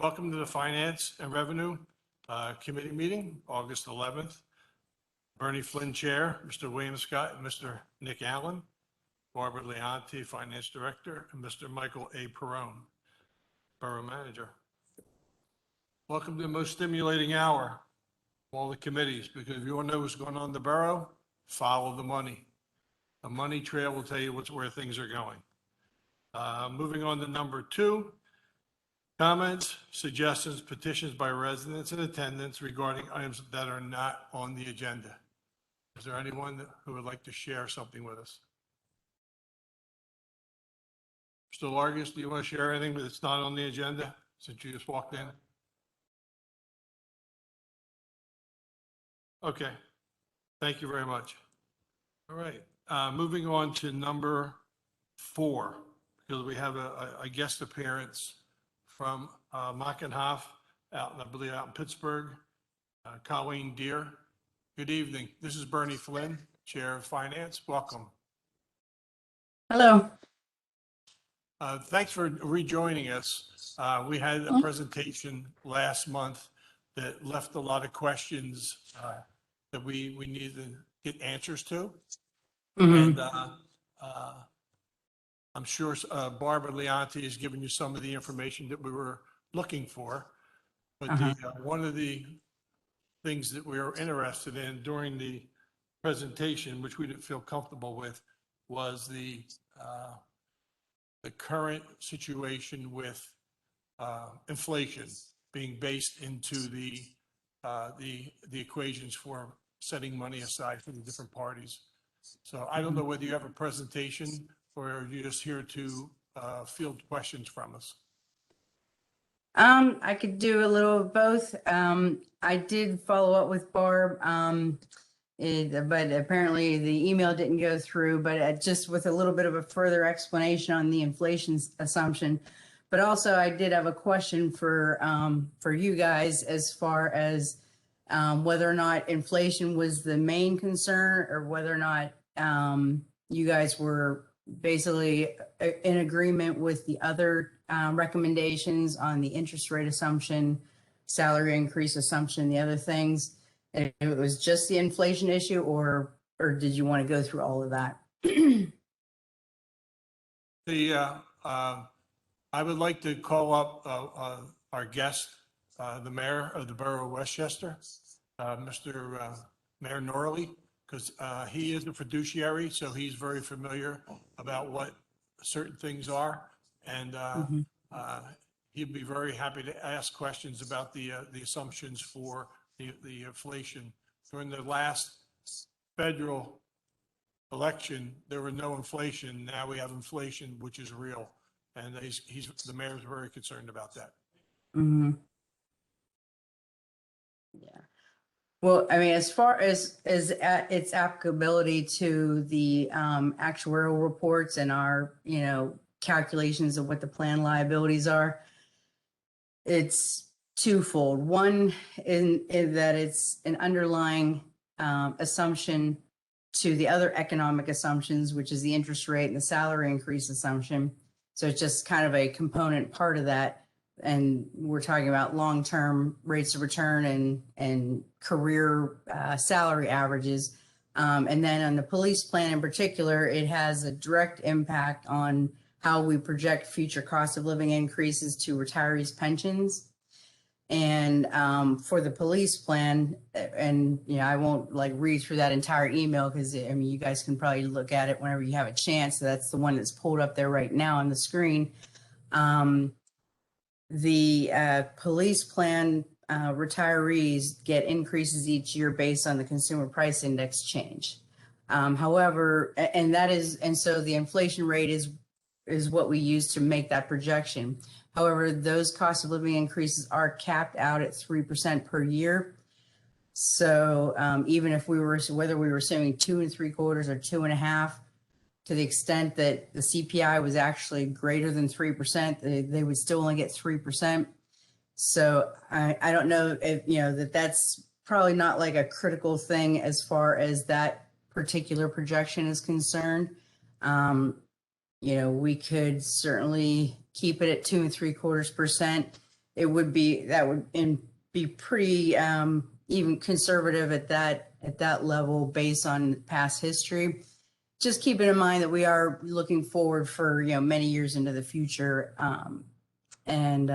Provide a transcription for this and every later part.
Welcome to the Finance and Revenue Committee meeting, August 11th. Bernie Flynn, Chair, Mr. William Scott, and Mr. Nick Allen, Barbara Leonti, Finance Director, and Mr. Michael A. Perrone, Borough Manager. Welcome to the most stimulating hour of all the committees, because if you want to know what's going on in the borough, follow the money. The money trail will tell you where things are going. Moving on to number 2. Comments, suggestions, petitions by residents in attendance regarding items that are not on the agenda. Is there anyone who would like to share something with us? Mr. Largus, do you want to share anything that's not on the agenda since you just walked in? Okay, thank you very much. All right, moving on to number 4, because we have a guest appearance from Mockenhoff, I believe out in Pittsburgh, Colleen Deere. Good evening. This is Bernie Flynn, Chair of Finance. Welcome. Hello. Thanks for rejoining us. We had a presentation last month that left a lot of questions that we needed to get answers to. And I'm sure Barbara Leonti has given you some of the information that we were looking for. But one of the things that we were interested in during the presentation, which we didn't feel comfortable with, was the current situation with inflation being based into the equations for setting money aside for the different parties. So I don't know whether you have a presentation or are you just here to field questions from us? I could do a little of both. I did follow up with Barb, but apparently the email didn't go through, but just with a little bit of a further explanation on the inflation assumption. But also I did have a question for you guys as far as whether or not inflation was the main concern, or whether or not you guys were basically in agreement with the other recommendations on the interest rate assumption, salary increase assumption, the other things. And it was just the inflation issue, or did you want to go through all of that? I would like to call up our guest, the mayor of the Borough of Westchester, Mr. Mayor Norley, because he is the fiduciary, so he's very familiar about what certain things are. And he'd be very happy to ask questions about the assumptions for the inflation. During the last federal election, there was no inflation. Now we have inflation, which is real. And the mayor's very concerned about that. Yeah. Well, I mean, as far as its applicability to the actuarial reports and our, calculations of what the plan liabilities are, it's twofold. One, in that it's an underlying assumption to the other economic assumptions, which is the interest rate and the salary increase assumption. So it's just kind of a component part of that. And we're talking about long-term rates of return and career salary averages. And then on the police plan in particular, it has a direct impact on how we project future cost of living increases to retirees' pensions. And for the police plan, and I won't read through that entire email, because you guys can probably look at it whenever you have a chance. So that's the one that's pulled up there right now on the screen. The police plan retirees get increases each year based on the consumer price index change. However, so the inflation rate is what we use to make that projection. However, those cost of living increases are capped out at 3% per year. So even if whether we were assuming 2 3/4 or 2.5, to the extent that the CPI was actually greater than 3%, they would still only get 3%. So I don't know if, that's probably not like a critical thing as far as that particular projection is concerned. We could certainly keep it at 2 3/4%. it would be, that would be pretty, even conservative at that level based on past history. Just keeping in mind that we are looking forward for, many years into the future. And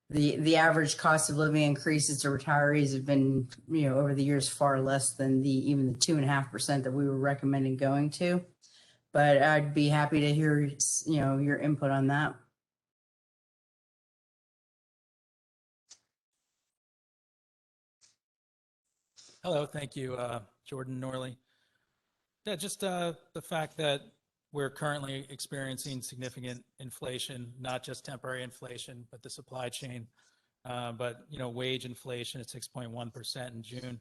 the average cost of living increases to retirees have been, over the years far less than even the 2.5% that we were recommending going to. But I'd be happy to hear, your input on that. Hello, thank you, Jordan Norley. Yeah, just the fact that we're currently experiencing significant inflation, not just temporary inflation, but the supply chain, but wage inflation at 6.1% in June.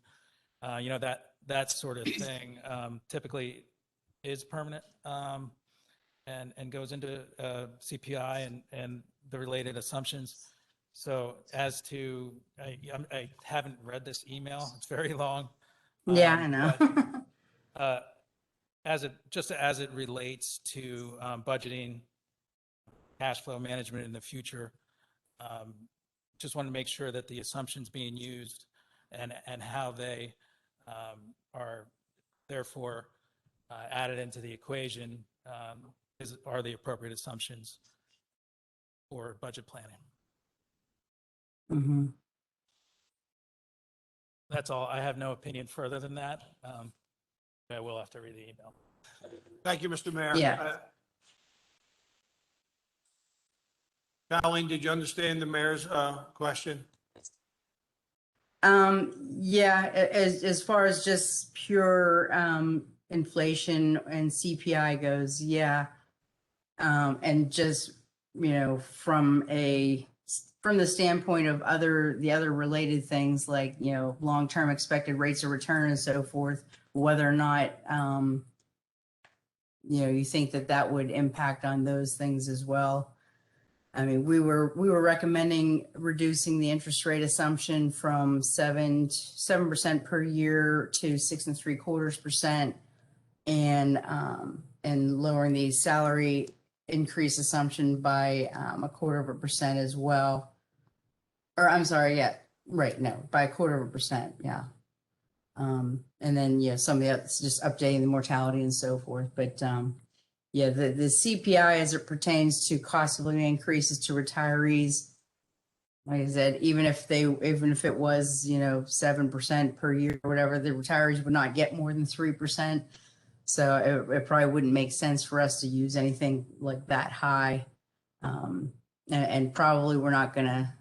That sort of thing typically is permanent and goes into CPI and the related assumptions. So as to, I haven't read this email. It's very long. Yeah, I know. But, as it relates to budgeting, cash flow management in the future, just want to make sure that the assumptions being used and how they are therefore added into the equation are the appropriate assumptions for budget planning. Mm-hmm. That's all. I have no opinion further than that. I will have to read the email. Thank you, Mr. Mayor. Yeah. Colleen, did you understand the mayor's question? Yeah, as far as just pure inflation and CPI goes, yeah. And just, from the standpoint of the other related things like, long-term expected rates of return and so forth, whether or not, you think that would impact on those things as well. I mean, we were recommending reducing the interest rate assumption from 7% per year to 6.75%, and lowering the salary increase assumption by 0.25% as well. Or I'm sorry, yeah, right, no, by 0.25%, yeah. And then, some of the others, just updating the mortality and so forth. But the CPI as it pertains to cost of living increases to retirees, like I said, even if it was, 7% per year or whatever, the retirees would not get more than 3%. So it probably wouldn't make sense for us to use anything like that high. And probably we're not gonna,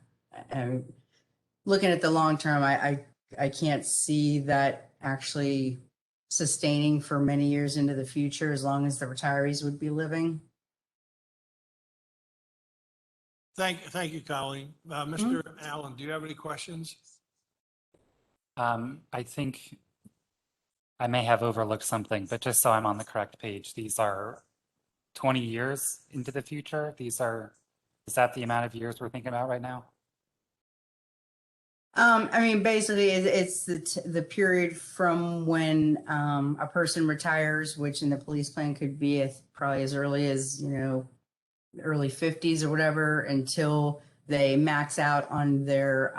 looking at the long term, I can't see that actually sustaining for many years into the future, as long as the retirees would be living. Thank you, Colleen. Mr. Allen, do you have any questions? I think I may have overlooked something, but just so I'm on the correct page, these are 20 years into the future. Is that the amount of years we're thinking about right now? I mean, basically, it's the period from when a person retires, which in the police plan could be probably as early as, early 50s or whatever, until they max out on their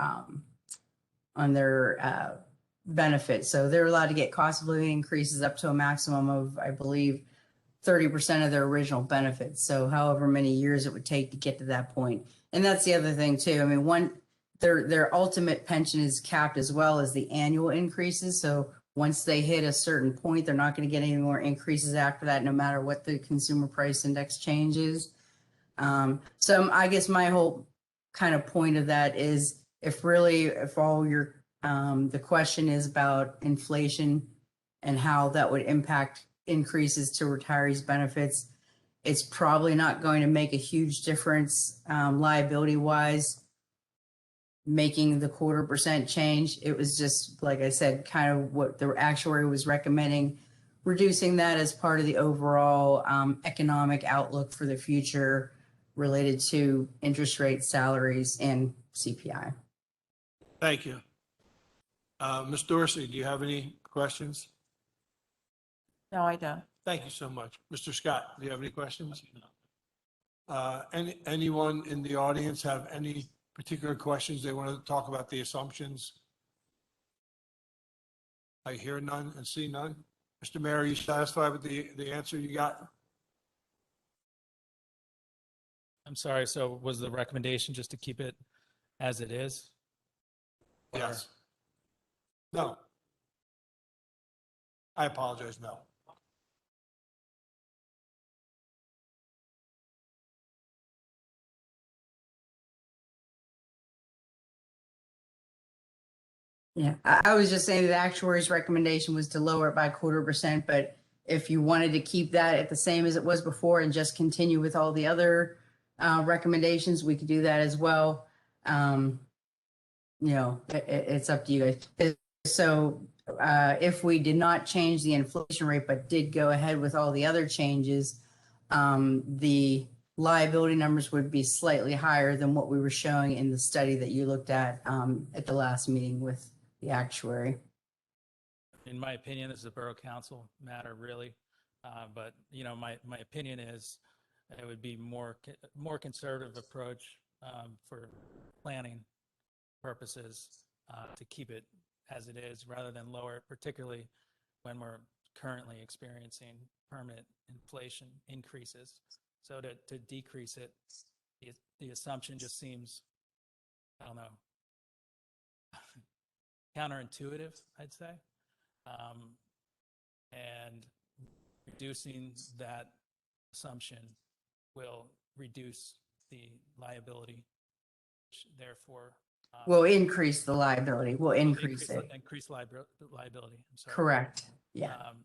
benefits. So they're allowed to get cost of living increases up to a maximum of, I believe, 30% of their original benefits. So however many years it would take to get to that point. And that's the other thing too. I mean, their ultimate pension is capped as well as the annual increases. So once they hit a certain point, they're not going to get any more increases after that, no matter what the consumer price index changes. So I guess my whole kind of point of that is if all your, the question is about inflation and how that would impact increases to retirees' benefits, it's probably not going to make a huge difference liability wise, making the 0.25% change. It was just, like I said, kind of what the actuary was recommending, reducing that as part of the overall economic outlook for the future related to interest rates, salaries, and CPI. Thank you. Ms. Dorsey, do you have any questions? No, I don't. Thank you so much. Mr. Scott, do you have any questions? Anyone in the audience have any particular questions? They want to talk about the assumptions? I hear none and see none. Mr. Mayor, are you satisfied with the answer you got? I'm sorry, so was the recommendation just to keep it as it is? Or- Yes. No. I apologize, no. Yeah, I was just saying the actuary's recommendation was to lower it by 0.25%, but if you wanted to keep that at the same as it was before and just continue with all the other recommendations, we could do that as well. It's up to you guys. So if we did not change the inflation rate, but did go ahead with all the other changes, the liability numbers would be slightly higher than what we were showing in the study that you looked at the last meeting with the actuary. In my opinion, this is a borough council matter, really. But, my opinion is it would be more conservative approach for planning purposes to keep it as it is rather than lower it, particularly when we're currently experiencing permanent inflation increases. So to decrease it, the assumption just seems, I don't know, counterintuitive, I'd say. And reducing that assumption will reduce the liability, which therefore We'll increase the liability. We'll increase it. Increase liability. I'm sorry. Correct. Yeah. Um,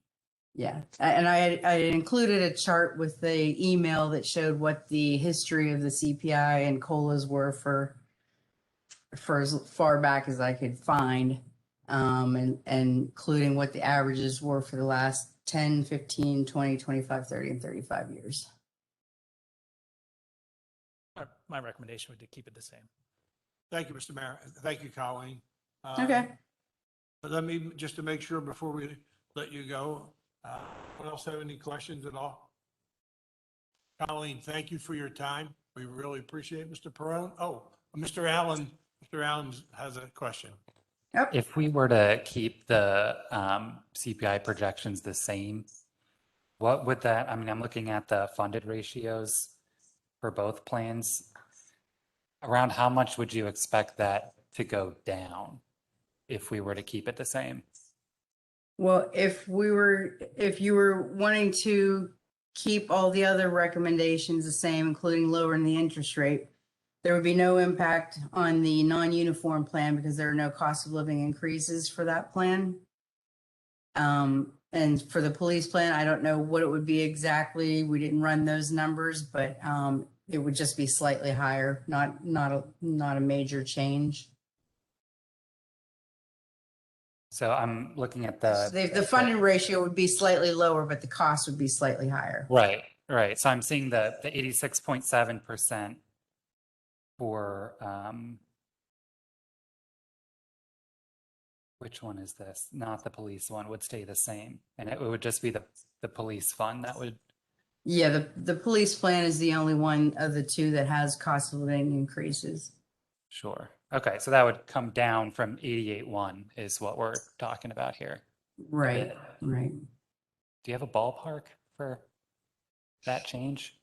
Yeah. And I included a chart with the email that showed what the history of the CPI and COLAs were for as far back as I could find, and including what the averages were for the last 10, 15, 20, 25, 30, and 35 years. my recommendation would be to keep it the same. Thank you, Mr. Mayor. Thank you, Colleen. Okay. But let me, just to make sure before we let you go, anyone else have any questions at all? Colleen, thank you for your time. We really appreciate it. Mr. Perone. Oh, Mr. Allen. Mr. Allen has a question. If we were to keep the CPI projections the same, what would that, I mean, I'm looking at the funded ratios for both plans. Around how much would you expect that to go down if we were to keep it the same? Well, if you were wanting to keep all the other recommendations the same, including lowering the interest rate, there would be no impact on the non-uniform plan because there are no cost of living increases for that plan. And for the police plan, I don't know what it would be exactly. We didn't run those numbers, but it would just be slightly higher, not a major change. So I'm looking at the funding ratio would be slightly lower, but the cost would be slightly higher. Right. So I'm seeing the 86.7% for which one is this? Not the police one would stay the same, and it would just be the police fund that would. Yeah, the police plan is the only one of the two that has cost of living increases. Sure. Okay, so that would come down from 88.1 is what we're talking about here. Right. Right. Do you have a ballpark for that change?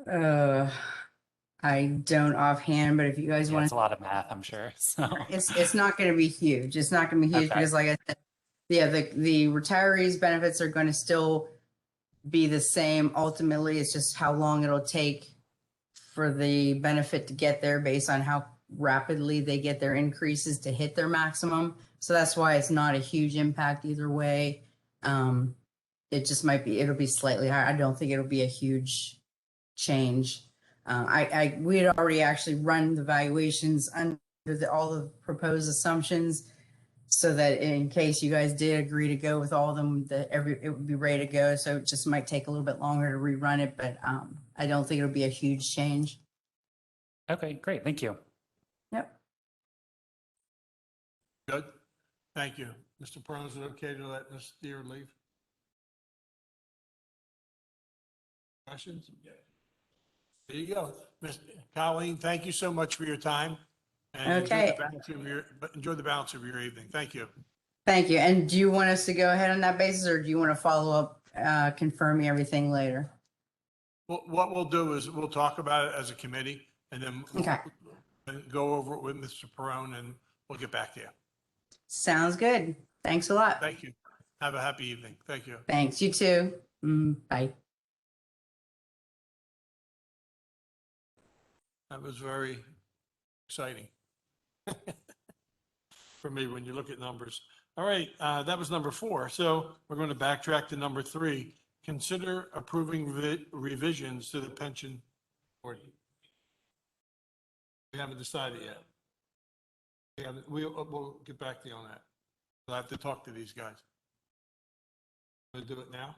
I don't offhand, but if you guys Yeah, want it's a lot of math, I'm sure. So it's not going to be huge. It's not going to be huge Okay. because, like I said, yeah, the retirees' benefits are going to still be the same. Ultimately, it's just how long it'll take for the benefit to get there based on how rapidly they get their increases to hit their maximum. So that's why it's not a huge impact either way. It just might be, it'll be slightly higher. I don't think it'll be a huge change. We had already actually run the valuations under all the proposed assumptions so that in case you guys did agree to go with all of them, it would be ready to go. So it just might take a little bit longer to rerun it, but I don't think it'll be a huge change. okay, great. Thank you. Yep. Good. Thank you. Mr. Perone, is it okay to let Ms. Deere leave? Questions? There you go. Ms. Colleen, thank you so much for your time. And enjoy the Okay. balance of enjoy the balance of your evening. Thank you. Thank you. And do you want us to go ahead on that basis, or do you want to follow up, confirming everything later? Well, what we'll do is we'll talk about it as a committee and then Okay. and go over it with Mr. Perone and we'll get back to you. Sounds good. Thanks a lot. Thank you. Have a happy evening. Thank you. Thanks. You too. Bye. That was very exciting for me when you look at numbers. All right, that was number 4. So we're going to backtrack to number 3. Consider approving revisions to the pension board. We haven't decided yet. We'll get back to you on that. We'll have to talk to these guys. We'll do it now.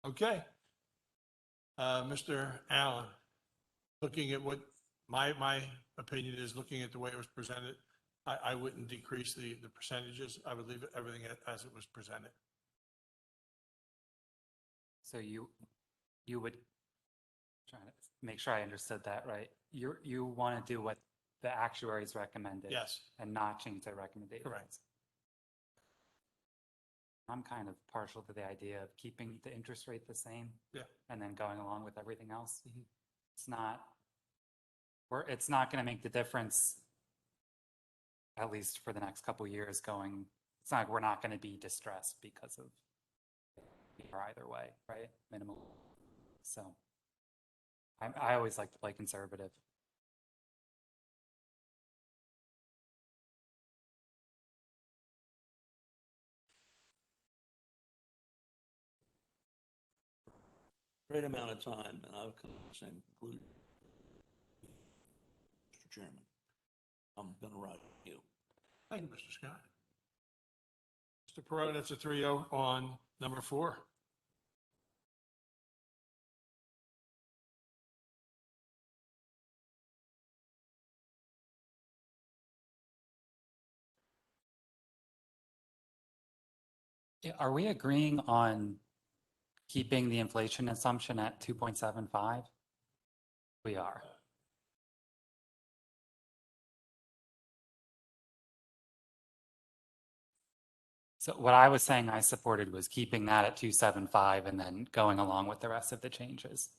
Okay. Mr. Allen, looking at what my opinion is, looking at the way it was presented, I wouldn't decrease the percentages. I would leave everything as it was presented. So you would, trying to make sure I understood that right. You want to do what the actuaries recommended. Yes, And not change their recommendations. correct. I'm kind of partial to the idea of keeping the interest rate the same. Yeah. And then going along with everything else. Mhm. It's not going to make the difference, at least for the next couple of years going, it's not like we're not going to be distressed because of or either way, right? Minimal. So I always like to play conservative. Great amount of time, and I've come to the same conclusion. Mr. Chairman, I'm going to write you. Thank you, Mr. Scott. Mr. Perone, that's a 3-0 on number 4. Yeah, are we agreeing on keeping the inflation assumption at 2.75? We are. So what I was saying I supported was keeping that at 2.75 and then going along with the rest of the changes.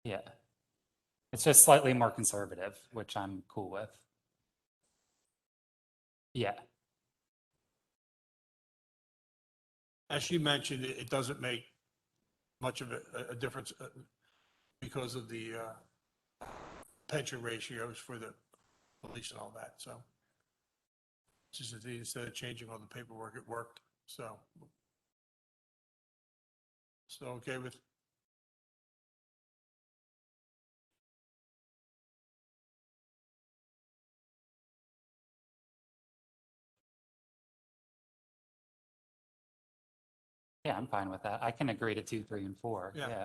Yeah. It's just slightly more conservative, which I'm cool with. Yeah. As she mentioned, it doesn't make much of a difference because of the pension ratios for the police and all that, so. Just that instead of changing all the paperwork, it worked, so. Still okay with? Yeah, I'm fine with that. I can agree to 2, 3, and 4. Yeah. Yeah.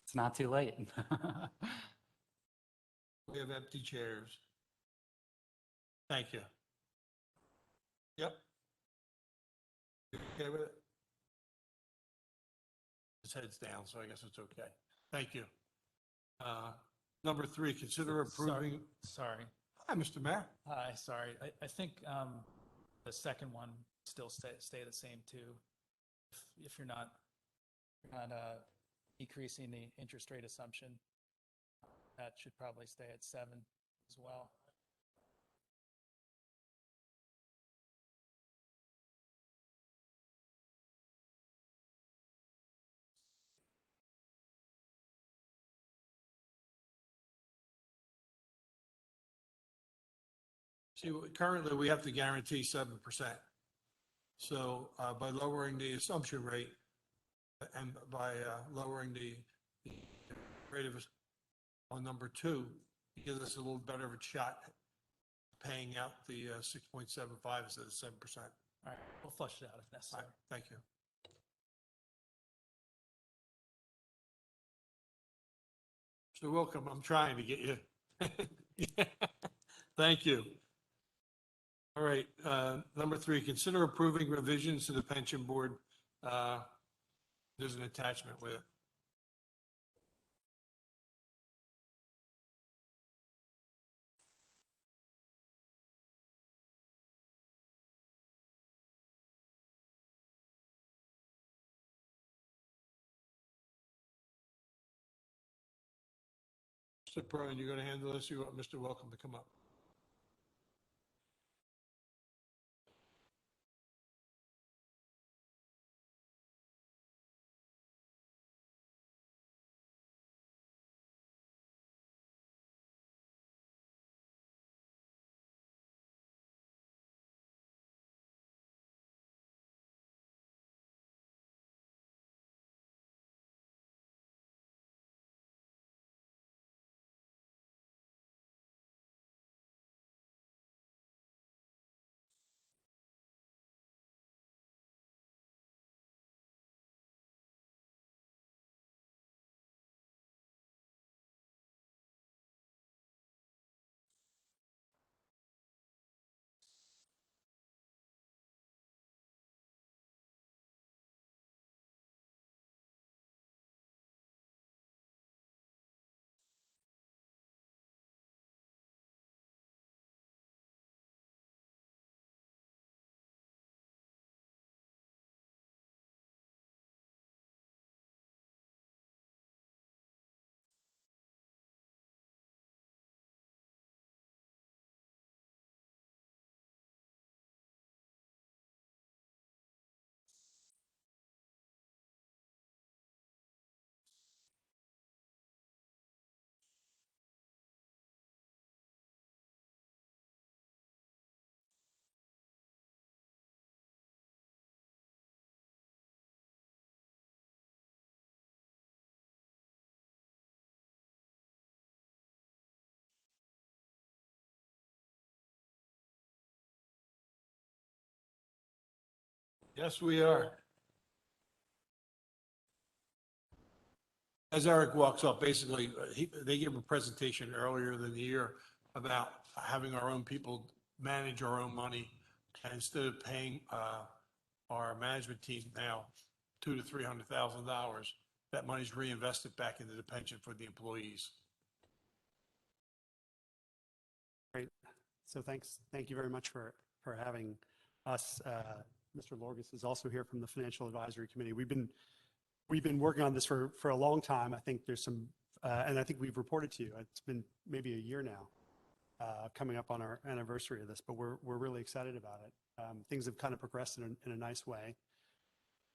It's not too late. We have empty chairs. Thank you. Yep. You okay with it? His head's down, so I guess it's okay. Thank you. Number 3, consider approving. Sorry. Hi, Mr. Mayor. Hi, sorry. I think the second one still stay the same too. If you're not decreasing the interest rate assumption, that should probably stay at 7 as well. See, currently, we have to guarantee 7%. So by lowering the assumption rate and by lowering the rate of on number 2, it gives us a little better of a shot paying out the 6.75 instead of 7%. All right, we'll flush it out if All necessary. right, thank you. Mr. Welcome, I'm trying to get you. Thank you. All right, number 3, consider approving revisions to the pension board. There's an attachment with it. Mr. Perrin, you're going to handle this? You want Mr. Welcome to come up? Yes, we are. As Eric walks up, basically, they gave a presentation earlier in the year about having our own people manage our own money. And instead of paying our management team now $200,000 to $300,000, that money's reinvested back into the pension for the employees. Great. So thank you very much for having us. Mr. Lorgus is also here from the Financial Advisory Committee. We've been working on this for a long time. I think there's some, and I think we've reported to you. It's been maybe a year now, coming up on our anniversary of this, but we're really excited about it. Things have kind of progressed in a nice way,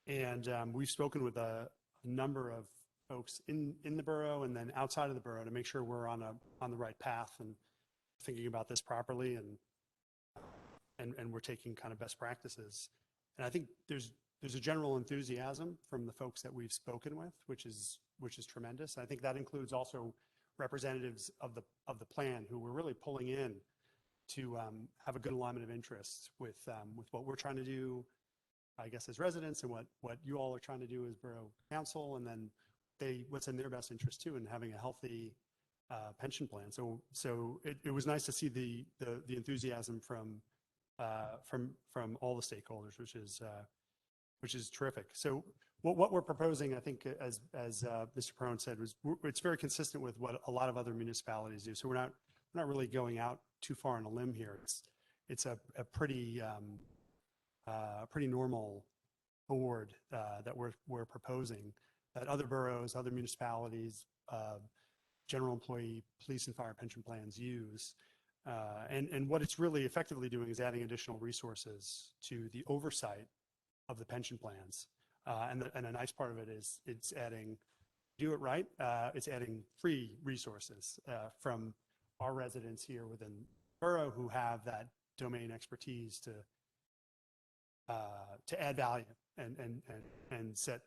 and we've spoken with a number of folks in the borough and then outside of the borough to make sure we're on the right path and thinking about this properly, and we're taking kind of best practices. And I think there's a general enthusiasm from the folks that we've spoken with, which is tremendous. I think that includes also representatives of the plan who we're really pulling in to have a good alignment of interests with what we're trying to do, I guess, as residents, and what you all are trying to do as borough council, and then what's in their best interest too, in having a healthy pension plan. So it was nice to see the enthusiasm from all the stakeholders, which is terrific. So what we're proposing, I think, as Mr. Perone said, it's very consistent with what a lot of other municipalities do. So we're not really going out too far on a limb here. It's a pretty normal board that we're proposing that other boroughs, other municipalities, general employee, police and fire pension plans use. And what it's really effectively doing is adding additional resources to the oversight of the pension plans. And a nice part of it is it's adding, do it right, it's adding free resources from our residents here within borough who have that domain expertise to add value and set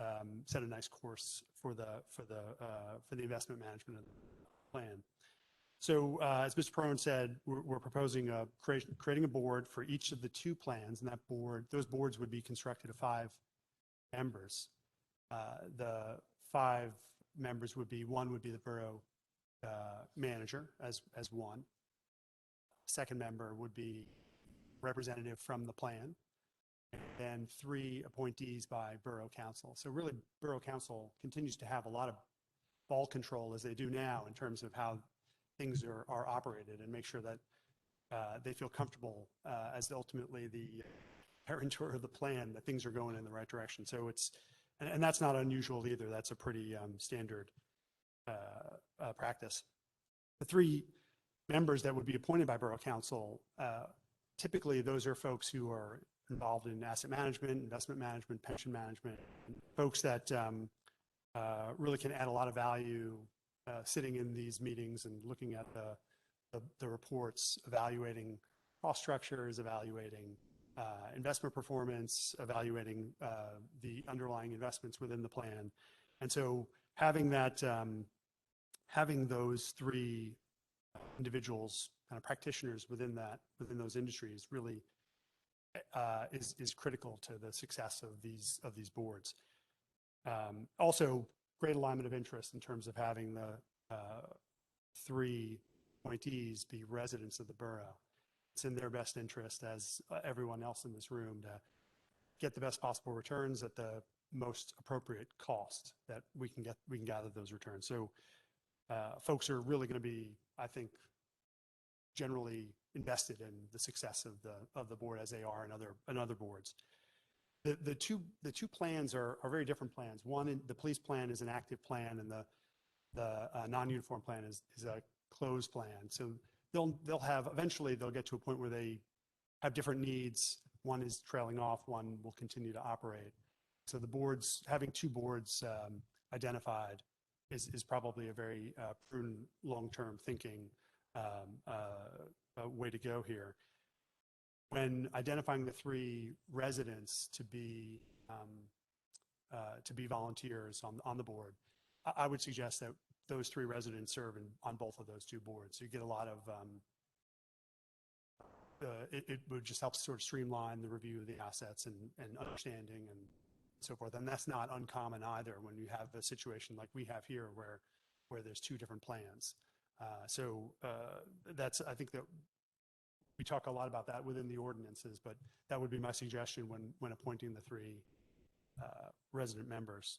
a nice course for the investment management of the plan. So as Mr. Perone said, we're proposing creating a board for each of the 2 plans, and those boards would be constructed of 5 members. The 5 members one would be the borough manager as one. Second member would be representative from the plan, and 3 appointees by Borough Council. So really, Borough Council continues to have a lot of ball control as they do now in terms of how things are operated, and make sure that they feel comfortable as ultimately the guarantor of the plan, that things are going in the right direction. So and that's not unusual either. That's a pretty standard practice. The 3 members that would be appointed by Borough Council, typically those are folks who are involved in asset management, investment management, pension management, folks that really can add a lot of value sitting in these meetings and looking at the reports, evaluating cost structures, evaluating investment performance, evaluating the underlying investments within the plan. And so having those 3 individuals, kind of practitioners within those industries, really is critical to the success of these boards. Also, great alignment of interest in terms of having the 3 appointees be residents of the borough. It's in their best interest, as everyone else in this room, to get the best possible returns at the most appropriate cost that we can gather those returns. So folks are really going to be, I think, generally invested in the success of the board, as they are in other boards. The two plans are very different plans. One, the police plan is an active plan, and the non-uniform plan is a closed plan. So eventually they'll get to a point where they have different needs. One is trailing off, one will continue to operate. So having 2 boards identified is probably a very prudent long-term thinking way to go here. When identifying the 3 residents to be volunteers on the board, I would suggest that those 3 residents serve on both of those 2 boards. So you get a lot of, it would just help sort of streamline the review of the assets and understanding and so forth. And that's not uncommon either when you have a situation like we have here where there's 2 different plans. I think that we talk a lot about that within the ordinances, but that would be my suggestion when appointing the 3 resident members.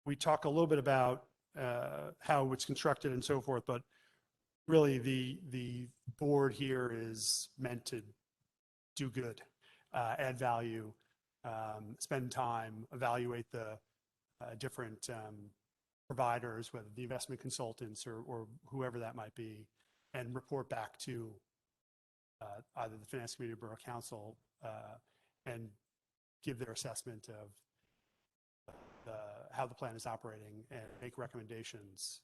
We talk a little bit about how it's constructed and so forth, but really the board here is meant to do good, add value, spend time, evaluate the different providers, whether the investment consultants or whoever that might be, and report back to either the Finance Committee or Borough Council and give their assessment of how the plan is operating and make recommendations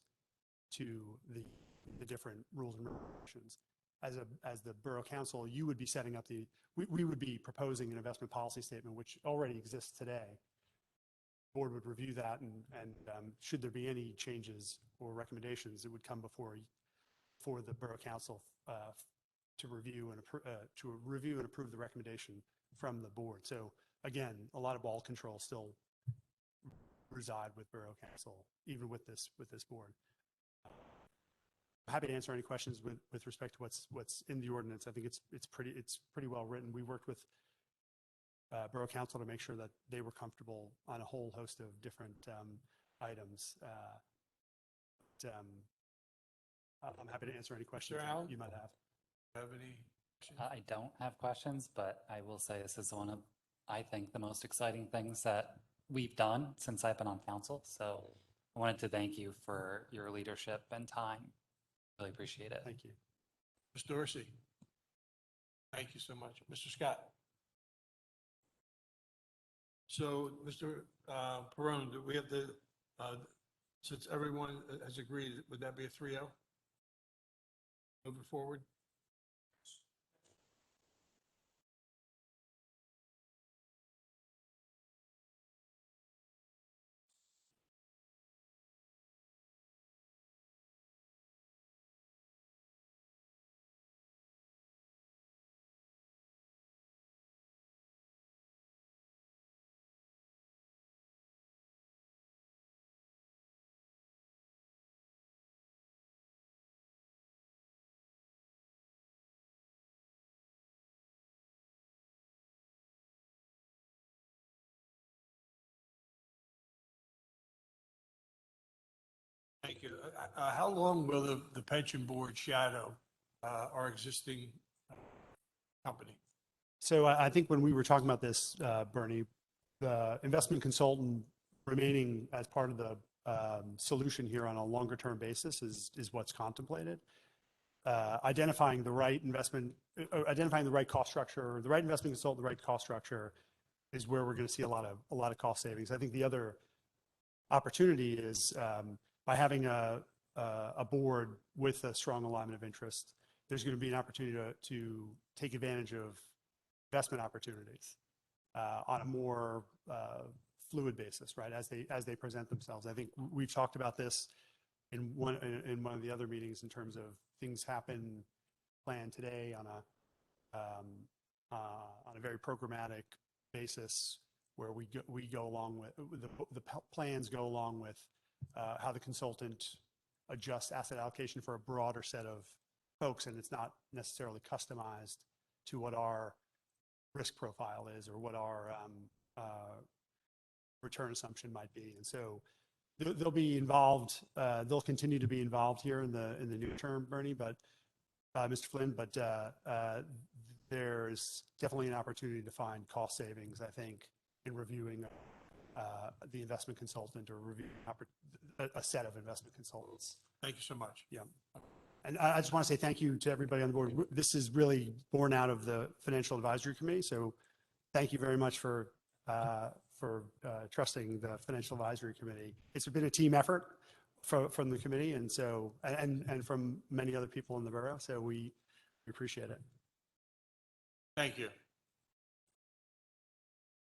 to the different rules and regulations. As the Borough Council, you would be setting up we would be proposing an investment policy statement, which already exists today. The board would review that, and should there be any changes or recommendations, it would come before the Borough Council to review and approve the recommendation from the board. So again, a lot of ball control still reside with Borough Council, even with this board. I'm happy to answer any questions with respect to what's in the ordinance. I think it's pretty well written. We worked with Borough Council to make sure that they were comfortable on a whole host of different items. I'm happy to answer any questions Mr. Allen? that you might have. Have any questions? I don't have questions, but I will say this is one of, I think, the most exciting things that we've done since I've been on council. So I wanted to thank you for your leadership and time. Really appreciate it. Thank you. Ms. Dorsey? Thank you so much. Mr. Scott? So, Mr. Perone, do we have since everyone has agreed, would that be a 3-0? Moving forward? Thank you. How long will the pension board shadow our existing company? So I think when we were talking about this, Bernie, the investment consultant remaining as part of the solution here on a longer term basis is what's contemplated. Identifying the right identifying the right cost structure, the right investment consultant, the right cost structure is where we're going to see a lot of cost savings. I think the other opportunity is by having a board with a strong alignment of interest, there's going to be an opportunity to take advantage of investment opportunities on a more fluid basis, right? As they present themselves. I think we've talked about this in one of the other meetings in terms of things happen planned today on a very programmatic basis where we go along with the plans go along with how the consultant adjusts asset allocation for a broader set of folks, and it's not necessarily customized to what our risk profile is or what our return assumption might be. And so they'll be involved. They'll continue to be involved here in the near term, Bernie, but Mr. Flynn. But there's definitely an opportunity to find cost savings, I think, in reviewing the investment consultant or reviewing a set of investment consultants. Thank you so much. Yeah. And I just want to say thank you to everybody on the board. This is really born out of the Financial Advisory Committee. So thank you very much for trusting the Financial Advisory Committee. It's been a team effort from the committee and so and from many other people in the borough. So we appreciate it. Thank you.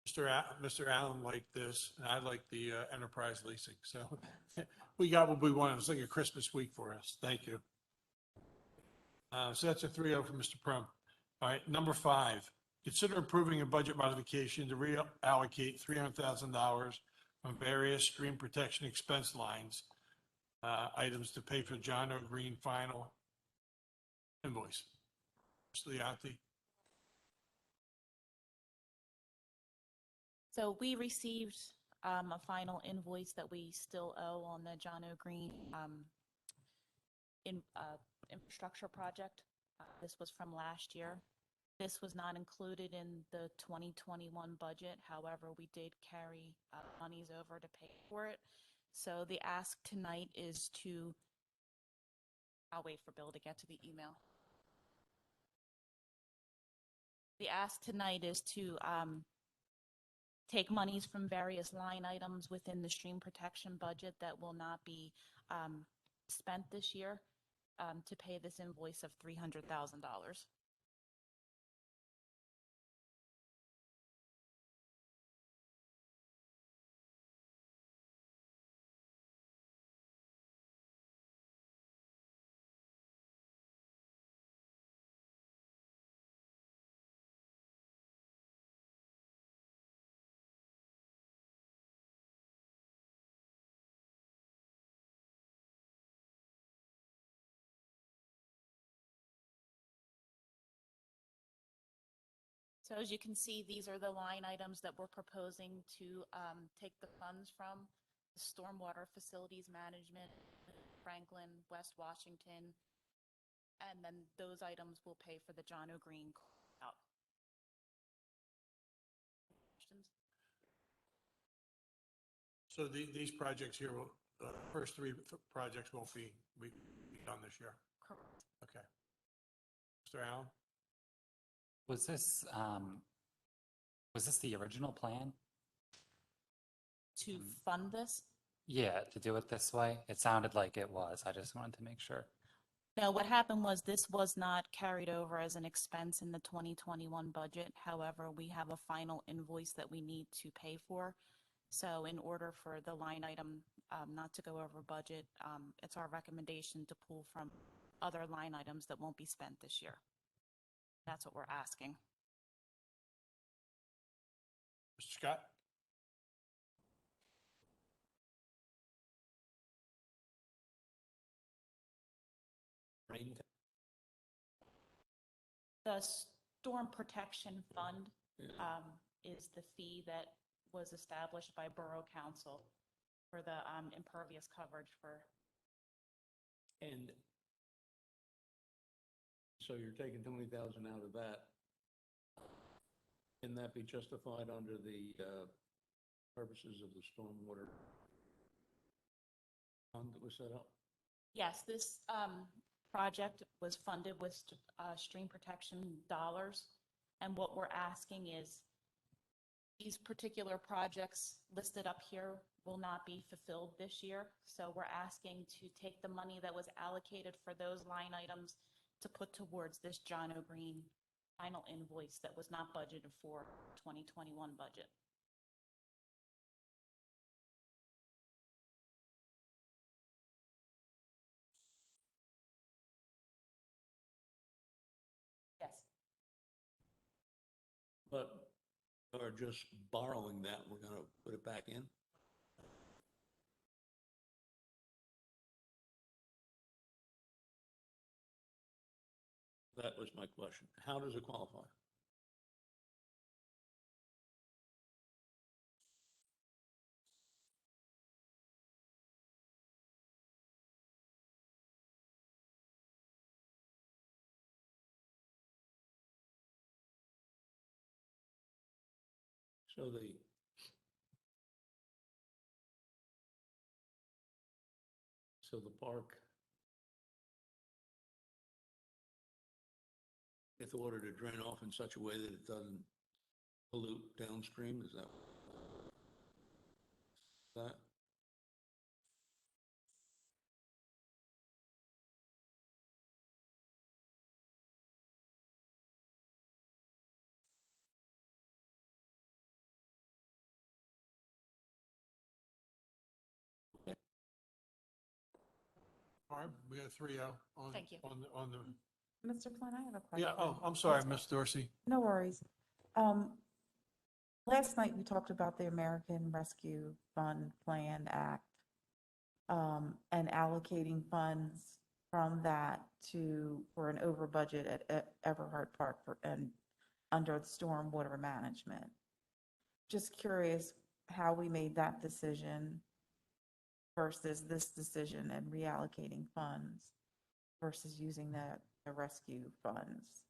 Mr. Allen liked this, and I like the enterprise leasing. So we got what we wanted. It's like a Christmas week for us. Thank you. So that's a 3-0 for Mr. Prum. All right, number 5, consider approving a budget modification to reallocate $300,000 from various stream protection expense lines items to pay for John O. Green final invoice. Mr. Leonti. So we received a final invoice that we still owe on the John O. Green infrastructure project. This was from last year. This was not included in the 2021 budget. However, we did carry monies over to pay for it. So the ask tonight is to, I'll wait for Bill to get to the email. The ask tonight is to take monies from various line items within the stream protection budget that will not be spent this year to pay this invoice of $300,000. So as you can see, these are the line items that we're proposing to take the funds from: the stormwater facilities management, Franklin, West Washington, and then those items will pay for the John O. Green out. Questions? So these projects here, the first 3 projects won't be done this year. Correct. Okay. Mr. Allen? Was this the original plan? To fund this? Yeah, to do it this way? It sounded like it was. I just wanted to make sure. No, what happened was this was not carried over as an expense in the 2021 budget. However, we have a final invoice that we need to pay for. So in order for the line item not to go over budget, it's our recommendation to pull from other line items that won't be spent this year. That's what we're asking. Mr. Scott? The Storm Protection Fund is the fee that was established by Borough Council for the impervious coverage for And so you're taking 20,000 out of that. Can that be justified under the purposes of the stormwater fund that was set up? Yes, this project was funded with stream protection dollars. And what we're asking is these particular projects listed up here will not be fulfilled this year. So we're asking to take the money that was allocated for those line items to put towards this John O'Green final invoice that was not budgeted for 2021 budget. Yes. But, or just borrowing that, we're gonna put it back in? That was my question. How does it qualify? So the park, if ordered to drain off in such a way that it doesn't pollute downstream, is that? All right, we got 3-0 on, Thank you. on the, Mr. Flynn, I have a question. yeah, oh, I'm sorry, Ms. Dorsey. No worries. Last night we talked about the American Rescue Fund Plan Act, and allocating funds from that for an over budget at Everhart Park and under the stormwater management. Just curious how we made that decision versus this decision and reallocating funds versus using the rescue funds.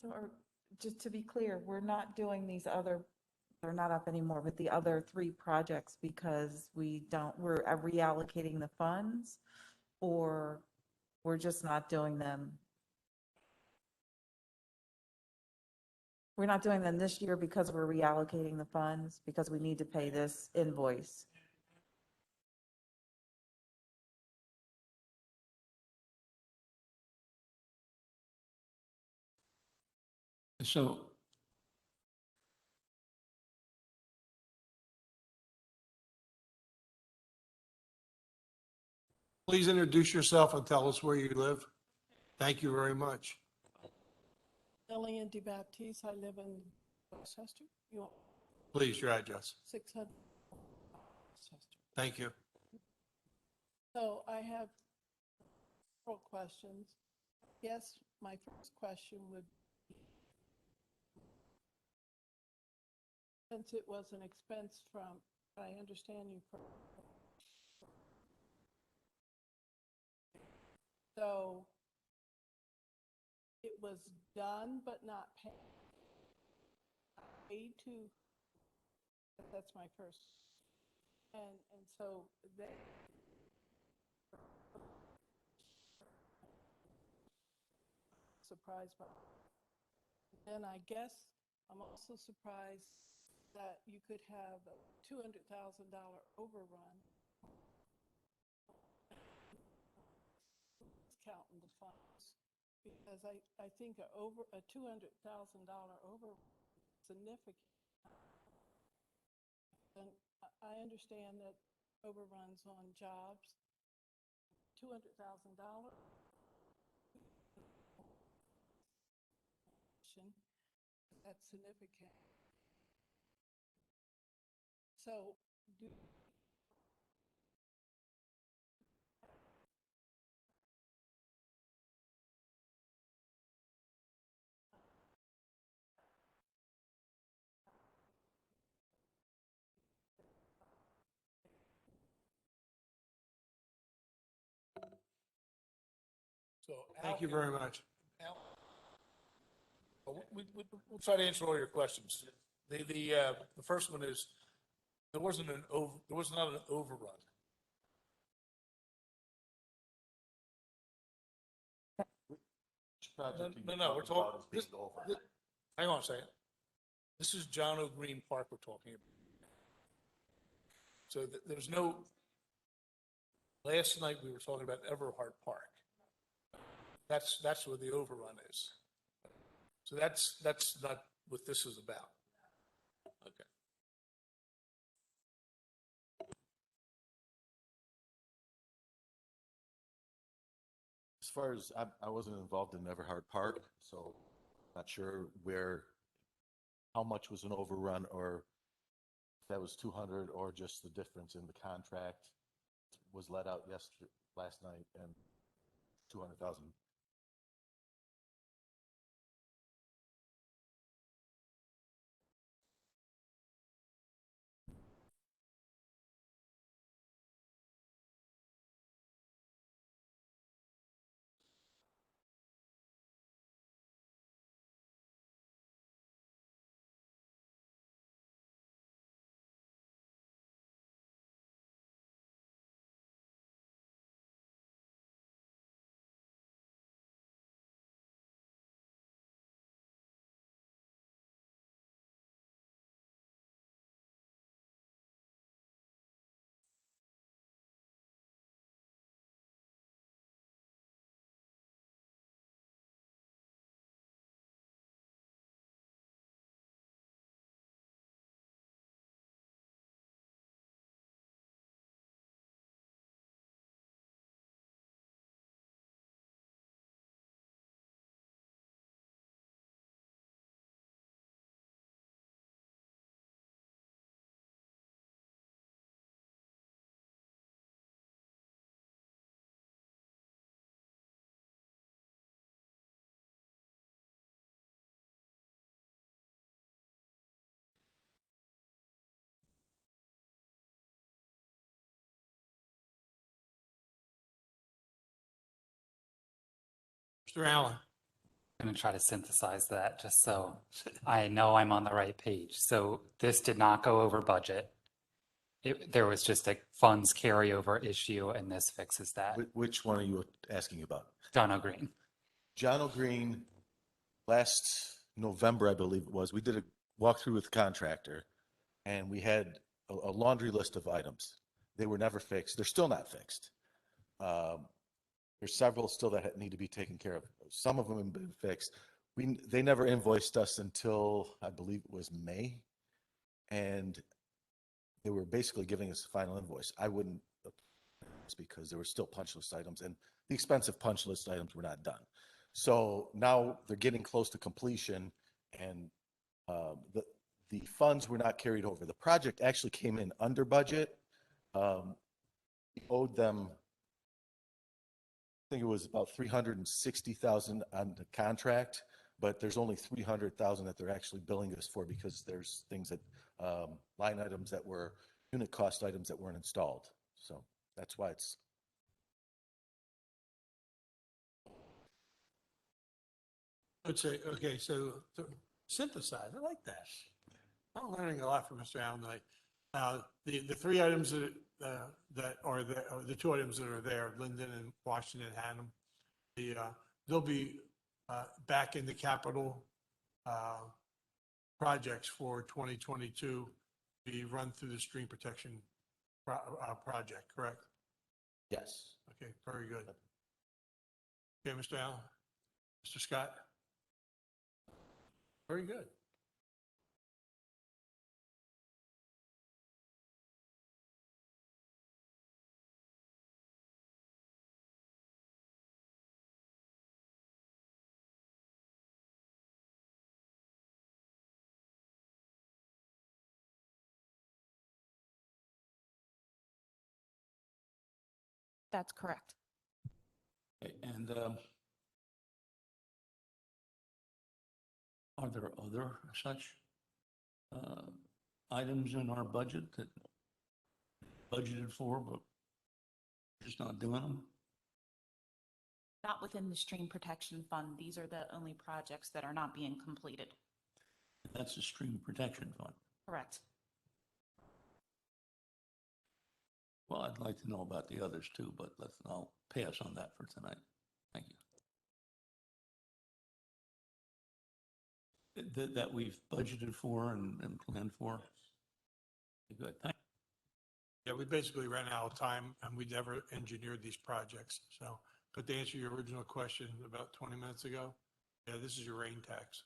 So just to be clear, we're not doing these other, they're not up anymore, but the other three projects because we're reallocating the funds, or we're just not doing them. We're not doing them this year because we're reallocating the funds, because we need to pay this invoice. So Please introduce yourself and tell us where you live. Thank you very much. Lillian DeBaptiste, I live in Westchester. You want Please, your address. 600 Westchester. Thank you. So I have several questions. Yes, my first question would be, since it was an expense from, I understand you. So it was done but not paid to, that's my first. And so they surprised by. Then I guess I'm also surprised that you could have a $200,000 overrun. Counting the funds, because I think a $200,000 over significant. And I understand that overruns on jobs, $200,000. That's significant. So Thank you very much. we'll try to answer all your questions. The first one is, there was not an overrun. No, we're talking, hang on a second. This is John O'Green Park we're talking about. So there's no, last night we were talking about Everhart Park. That's where the overrun is. So that's not what this is about. Okay. As far as I wasn't involved in Everhart Park, so not sure how much was an overrun, or if that was 200, or just the difference in the contract was let out last night and 200,000. Mr. Allen. going to try to synthesize that just so I know I'm on the right page. So this did not go over budget. There was just a funds carryover issue, and this fixes that. Which one are you asking about? John O'Green. John O'Green, last November, I believe it was, we did a walkthrough with the contractor, and we had a laundry list of items. They were never fixed. They're still not fixed. There's several still that need to be taken care of. Some of them have been fixed. They never invoiced us until, I believe it was May, and they were basically giving us a final invoice. I wouldn't, because there were still punch list items, and the expensive punch list items were not done. So now they're getting close to completion, and the funds were not carried over. The project actually came in under budget. We owed them, I think it was about $360,000 on the contract, but there's only $300,000 that they're actually billing us for, because there's things that line items that were unit cost items that weren't installed. So that's why it's. I'd say, okay, so to synthesize, I like that. I'm learning a lot from Mr. Allen tonight. The three items that are there, or the two items that are there, Linden and Washington Hannum, they'll be back in the capital projects for 2022, be run through the stream protection project, correct? Yes. Okay, very good. Okay, Mr. Allen, Mr. Scott? Very good. That's correct. And are there other such items in our budget that budgeted for, but just not doing them? Not within the stream protection fund. These are the only projects that are not being completed. That's the stream protection fund. Correct. Well, I'd like to know about the others too, but I'll pass on that for tonight. Thank you. That we've budgeted for and planned for? Good, thank you. Yeah, we basically ran out of time, and we never engineered these projects. So, but to answer your original question about 20 minutes ago, yeah, this is your rain tax.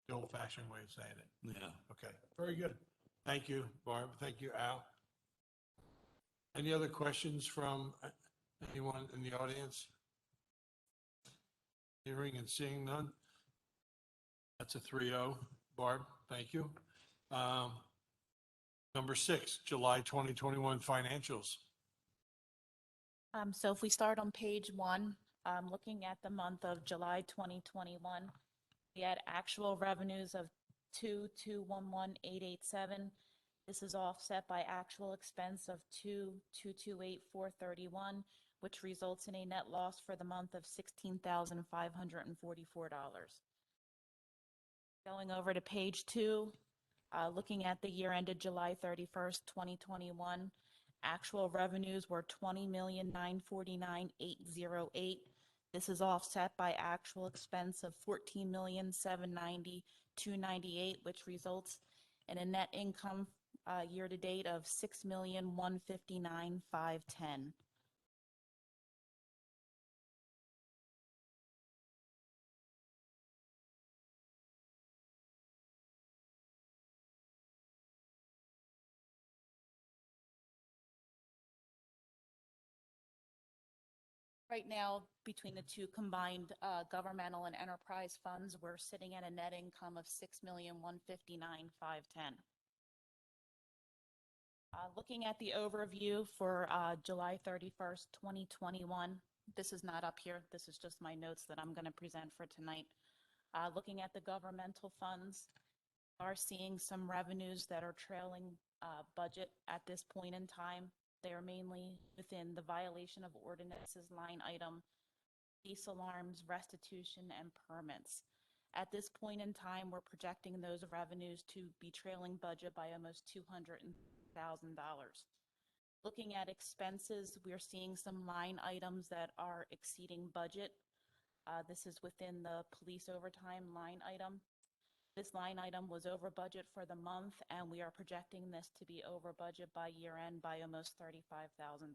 The old-fashioned way of saying it. Yeah. Okay, very good. Thank you, Barb. Thank you, Al. Any other questions from anyone in the audience? Hearing and seeing none. That's a 3-0. Barb, thank you. Number 6, July 2021 financials. So if we start on page 1, looking at the month of July 2021, we had actual revenues of 2,211,887. This is offset by actual expense of 2,228,431, which results in a net loss for the month of $16,544. Going over to page 2, looking at the year ended July 31st, 2021, actual revenues were $20,949,808. This is offset by actual expense of $14,790,298, which results in a net income year to date of $6,159,510. Right now, between the two combined governmental and enterprise funds, we're sitting at a net income of $6,159,510. Looking at the overview for July 31st, 2021, this is not up here. This is just my notes that I'm going to present for tonight. Looking at the governmental funds, we are seeing some revenues that are trailing budget at this point in time. They are mainly within the violation of ordinances line item police alarms, restitution, and permits. At this point in time, we're projecting those revenues to be trailing budget by almost $200,000. Looking at expenses, we're seeing some line items that are exceeding budget. This is within the police overtime line item. This line item was over budget for the month, and we are projecting this to be over budget by year end by almost $35,000.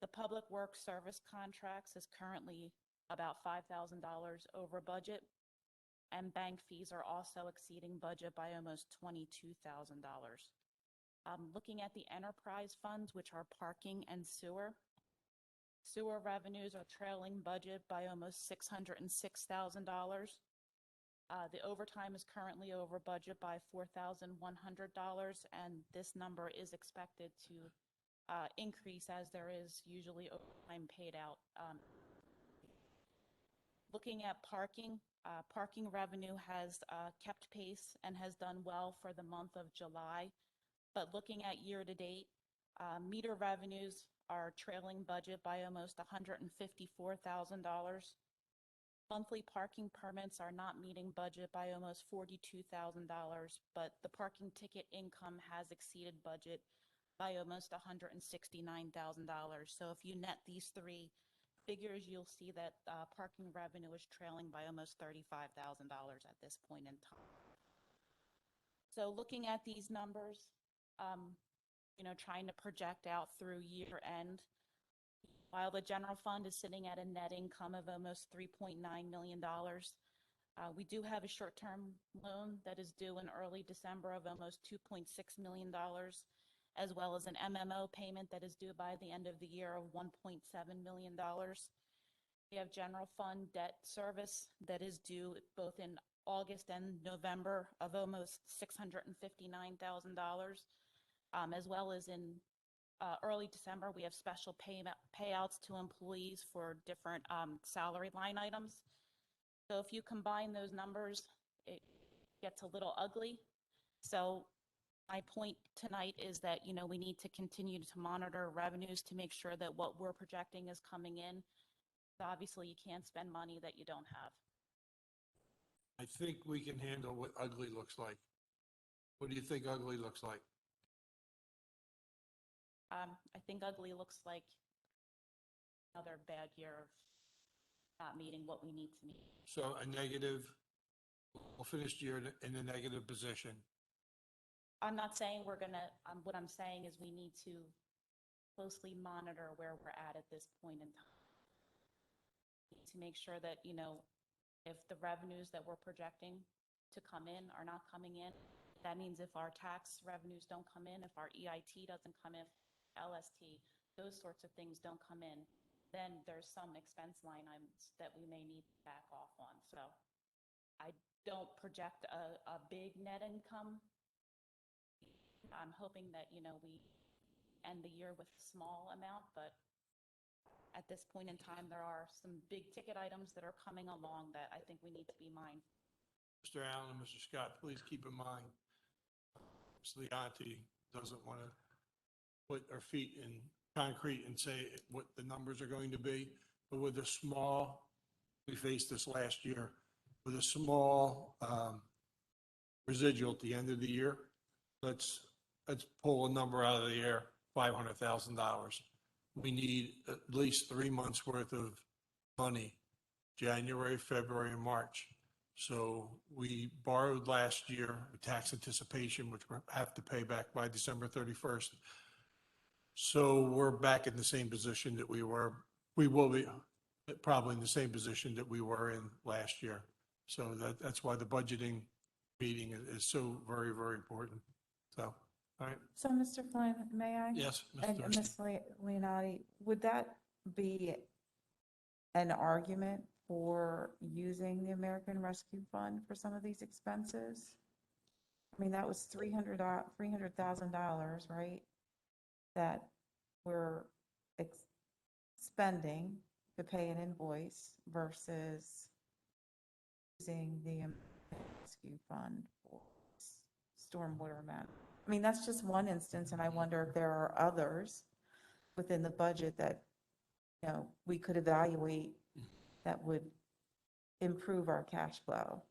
The public works service contracts is currently about $5,000 over budget, and bank fees are also exceeding budget by almost $22,000. Looking at the enterprise funds, which are parking and sewer, sewer revenues are trailing budget by almost $606,000. The overtime is currently over budget by $4,100, and this number is expected to increase as there is usually overtime paid out. Looking at parking, parking revenue has kept pace and has done well for the month of July. But looking at year to date, meter revenues are trailing budget by almost $154,000. Monthly parking permits are not meeting budget by almost $42,000, but the parking ticket income has exceeded budget by almost $169,000. So if you net these three figures, you'll see that parking revenue is trailing by almost $35,000 at this point in time. So looking at these numbers, trying to project out through year end, while the general fund is sitting at a net income of almost $3.9 million, we do have a short-term loan that is due in early December of almost $2.6 million, as well as an MMO payment that is due by the end of the year of $1.7 million. We have general fund debt service that is due both in August and November of almost $659,000, as well as in early December, we have special payouts to employees for different salary line items. So if you combine those numbers, it gets a little ugly. So my point tonight is that, we need to continue to monitor revenues to make sure that what we're projecting is coming in. So obviously, you can't spend money that you don't have. I think we can handle what ugly looks like. What do you think ugly looks like? I think ugly looks like another bad year of not meeting what we need to meet. So a negative, we'll finish the year in a negative position. I'm not saying we're gonna, what I'm saying is we need to closely monitor where we're at this point in time. To make sure that, if the revenues that we're projecting to come in are not coming in, that means if our tax revenues don't come in, if our EIT doesn't come in, LST, those sorts of things don't come in, then there's some expense line items that we may need to back off on. So I don't project a big net income. I'm hoping that, we end the year with a small amount, but at this point in time, there are some big ticket items that are coming along that I think we need to be mindful. Mr. Allen and Mr. Scott, please keep in mind, Ms. Leonti doesn't want to put our feet in concrete and say what the numbers are going to be, but with a small, we faced this last year, with a small residual at the end of the year, let's pull a number out of the air, $500,000. We need at least 3 months worth of money, January, February, and March. So we borrowed last year with tax anticipation, which we have to pay back by December 31st. So we're back in the same position that we were. We will be probably in the same position that we were in last year. So that's why the budgeting meeting is so very, very important. So, all right. So, Mr. Flynn, may I? Yes, Ms. And Thurston. Ms. Leonardi, would that be an argument for using the American Rescue Fund for some of these expenses? I mean, that was $300,000, right? That we're spending to pay an invoice versus using the American Rescue Fund for stormwater management. I mean, that's just one instance, and I wonder if there are others within the budget that we could evaluate that would improve our cash flow.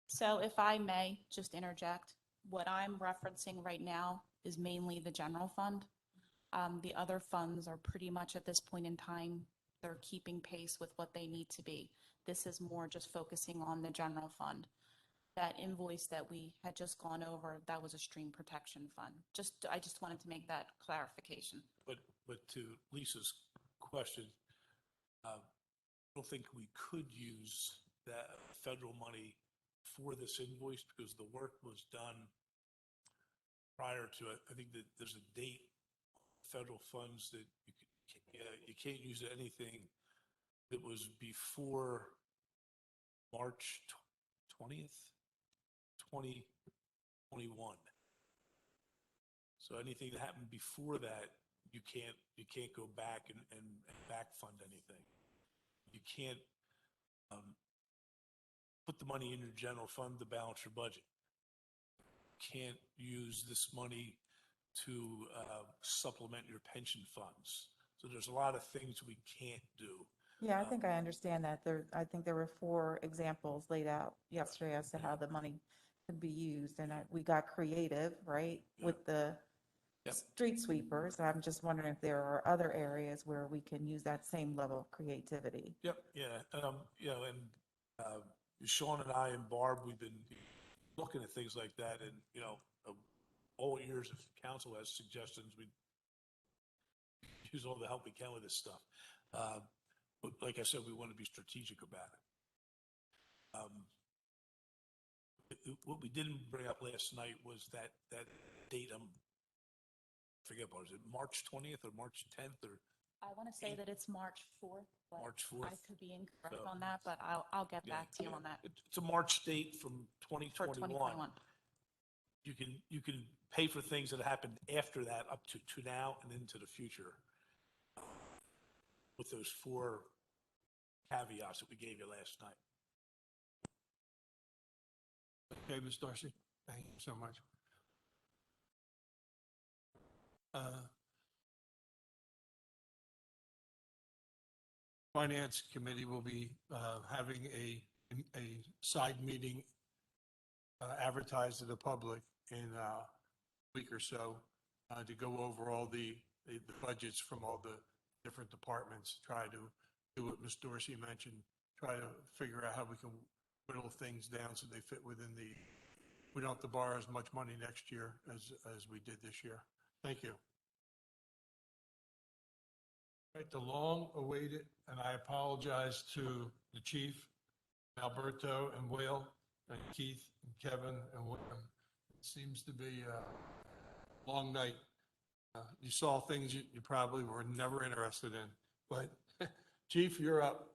So if I may just interject, what I'm referencing right now is mainly the general fund. The other funds are pretty much at this point in time, they're keeping pace with what they need to be. This is more just focusing on the general fund. That invoice that we had just gone over, that was a stream protection fund. I just wanted to make that clarification. But to Lisa's question, I don't think we could use that federal money for this invoice because the work was done prior to it. I think that there's a date, federal funds that you can't use anything that was before March 20th, 2021. So anything that happened before that, you can't go back and back fund anything. You can't put the money in your general fund to balance your budget. Can't use this money to supplement your pension funds. So there's a lot of things we can't do. Yeah, I think I understand that. I think there were 4 examples laid out yesterday as to how the money could be used. And we got creative, right, with the Yep. street sweepers. I'm just wondering if there are other areas where we can use that same level of creativity. Yep, yeah, Sean and I and Barb, we've been looking at things like that, and all years of council has suggestions. We use all the help we can with this stuff. But like I said, we want to be strategic about it. What we didn't bring up last night was that date. I forget what was it, March 20th or March 10th or I want to say that it's March 4th. But March 4th. I could be incorrect So- on that, but I'll get Yeah, back to you on that. It's a March date from For 2021. You can pay for things that happened after that up to now and into the future with those 4 caveats that we gave you last night. Okay, Ms. Darcy, thank you so much. Finance Committee will be having a side meeting advertised to the public in a week or so to go over all the budgets from all the different departments, try to do what Ms. Dorsey mentioned, try to figure out how we can whittle things down so they fit within we don't have to borrow as much money next year as we did this year. Thank you. Right, the long-awaited, and I apologize to the chief, Alberto and Will, and Keith, and Kevin, and William. It seems to be a long night. You saw things you probably were never interested in, but Chief, you're up.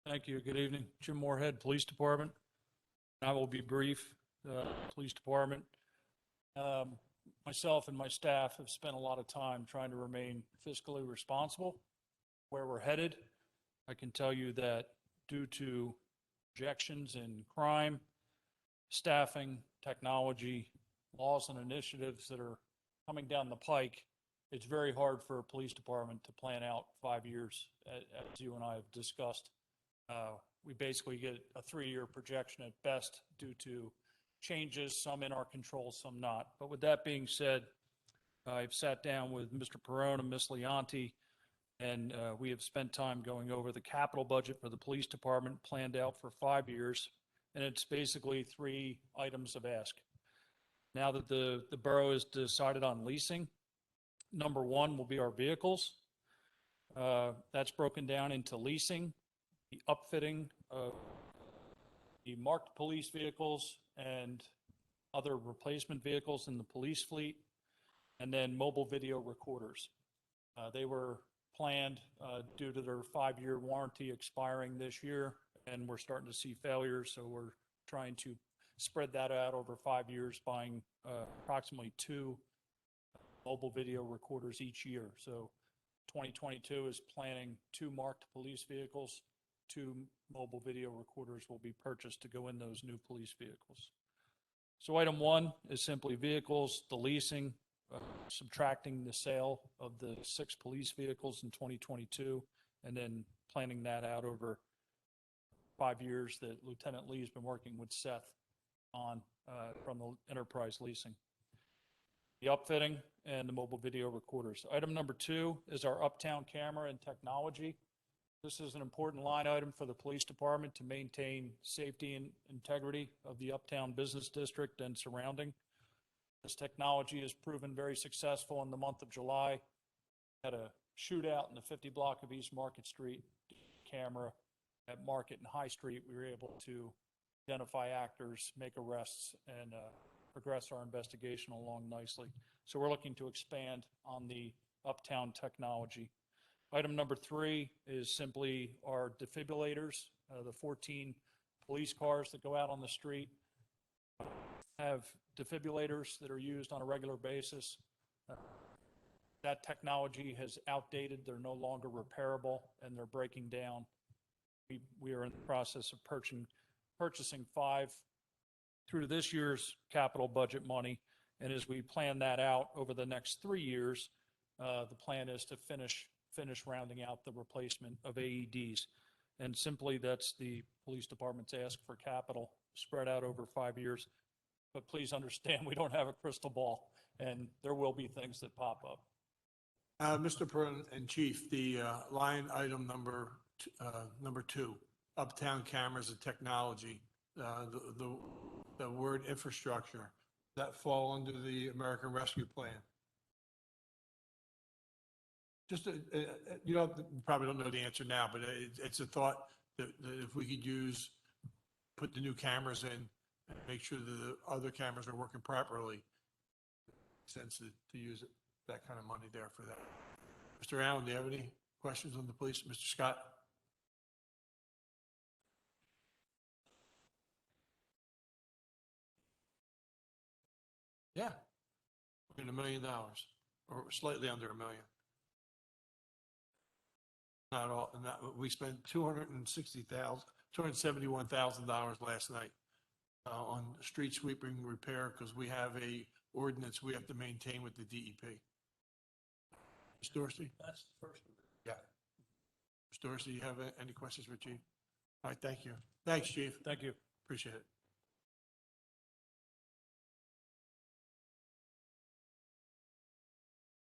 Thank you. Good evening. Jim Moorhead, Police Department. I will be brief. Police Department. Myself and my staff have spent a lot of time trying to remain fiscally responsible. Where we're headed, I can tell you that due to projections in crime, staffing, technology, laws and initiatives that are coming down the pike, it's very hard for a police department to plan out 5 years, as you and I have discussed. We basically get a 3-year projection at best due to changes, some in our control, some not. But with that being said, I've sat down with Mr. Perone and Ms. Leonti, and we have spent time going over the capital budget for the police department planned out for 5 years. And it's basically 3 items of ask. Now that the borough has decided on leasing, number 1 will be our vehicles. That's broken down into leasing, the upfitting of the marked police vehicles and other replacement vehicles in the police fleet, and then mobile video recorders. They were planned due to their 5-year warranty expiring this year, and we're starting to see failures, so we're trying to spread that out over 5 years, buying approximately 2 mobile video recorders each year. So 2022 is planning 2 marked police vehicles, 2 mobile video recorders will be purchased to go in those new police vehicles. So item 1 is simply vehicles, the leasing, subtracting the sale of the 6 police vehicles in 2022, and then planning that out over 5 years that Lieutenant Lee's been working with Seth on from the enterprise leasing. The upfitting and the mobile video recorders. Item number 2 is our Uptown camera and technology. This is an important line item for the police department to maintain safety and integrity of the Uptown business district and surrounding. This technology has proven very successful in the month of July. Had a shootout in the 50 block of East Market Street. Camera at Market and High Street, we were able to identify actors, make arrests, and progress our investigation along nicely. So we're looking to expand on the Uptown technology. Item number 3 is simply our defibrillators. The 14 police cars that go out on the street have defibrillators that are used on a regular basis. That technology has outdated. They're no longer repairable, and they're breaking down. We are in the process of purchasing 5 through this year's capital budget money. And as we plan that out over the next 3 years, the plan is to finish rounding out the replacement of AEDs. And simply, that's the police department's ask for capital spread out over 5 years. But please understand, we don't have a crystal ball, and there will be things that pop up. Mr. President and Chief, the line item number 2, Uptown cameras and technology, the word infrastructure, does that fall under the American Rescue Plan? Just, you probably don't know the answer now, but it's a thought that if we could put the new cameras in and make sure that the other cameras are working properly, sense to use that kind of money there for that. Mr. Allen, do you have any questions on the police? Mr. Scott? Yeah, in $1 million or slightly under $1 million. Not all, we spent $271,000 last night on street sweeping repair because we have a ordinance we have to maintain with the DEP. Ms. Dorsey? That's the first of it. Yeah. Ms. Dorsey, you have any questions for Chief? All right, thank you. Thanks, Chief. Thank you. Appreciate it.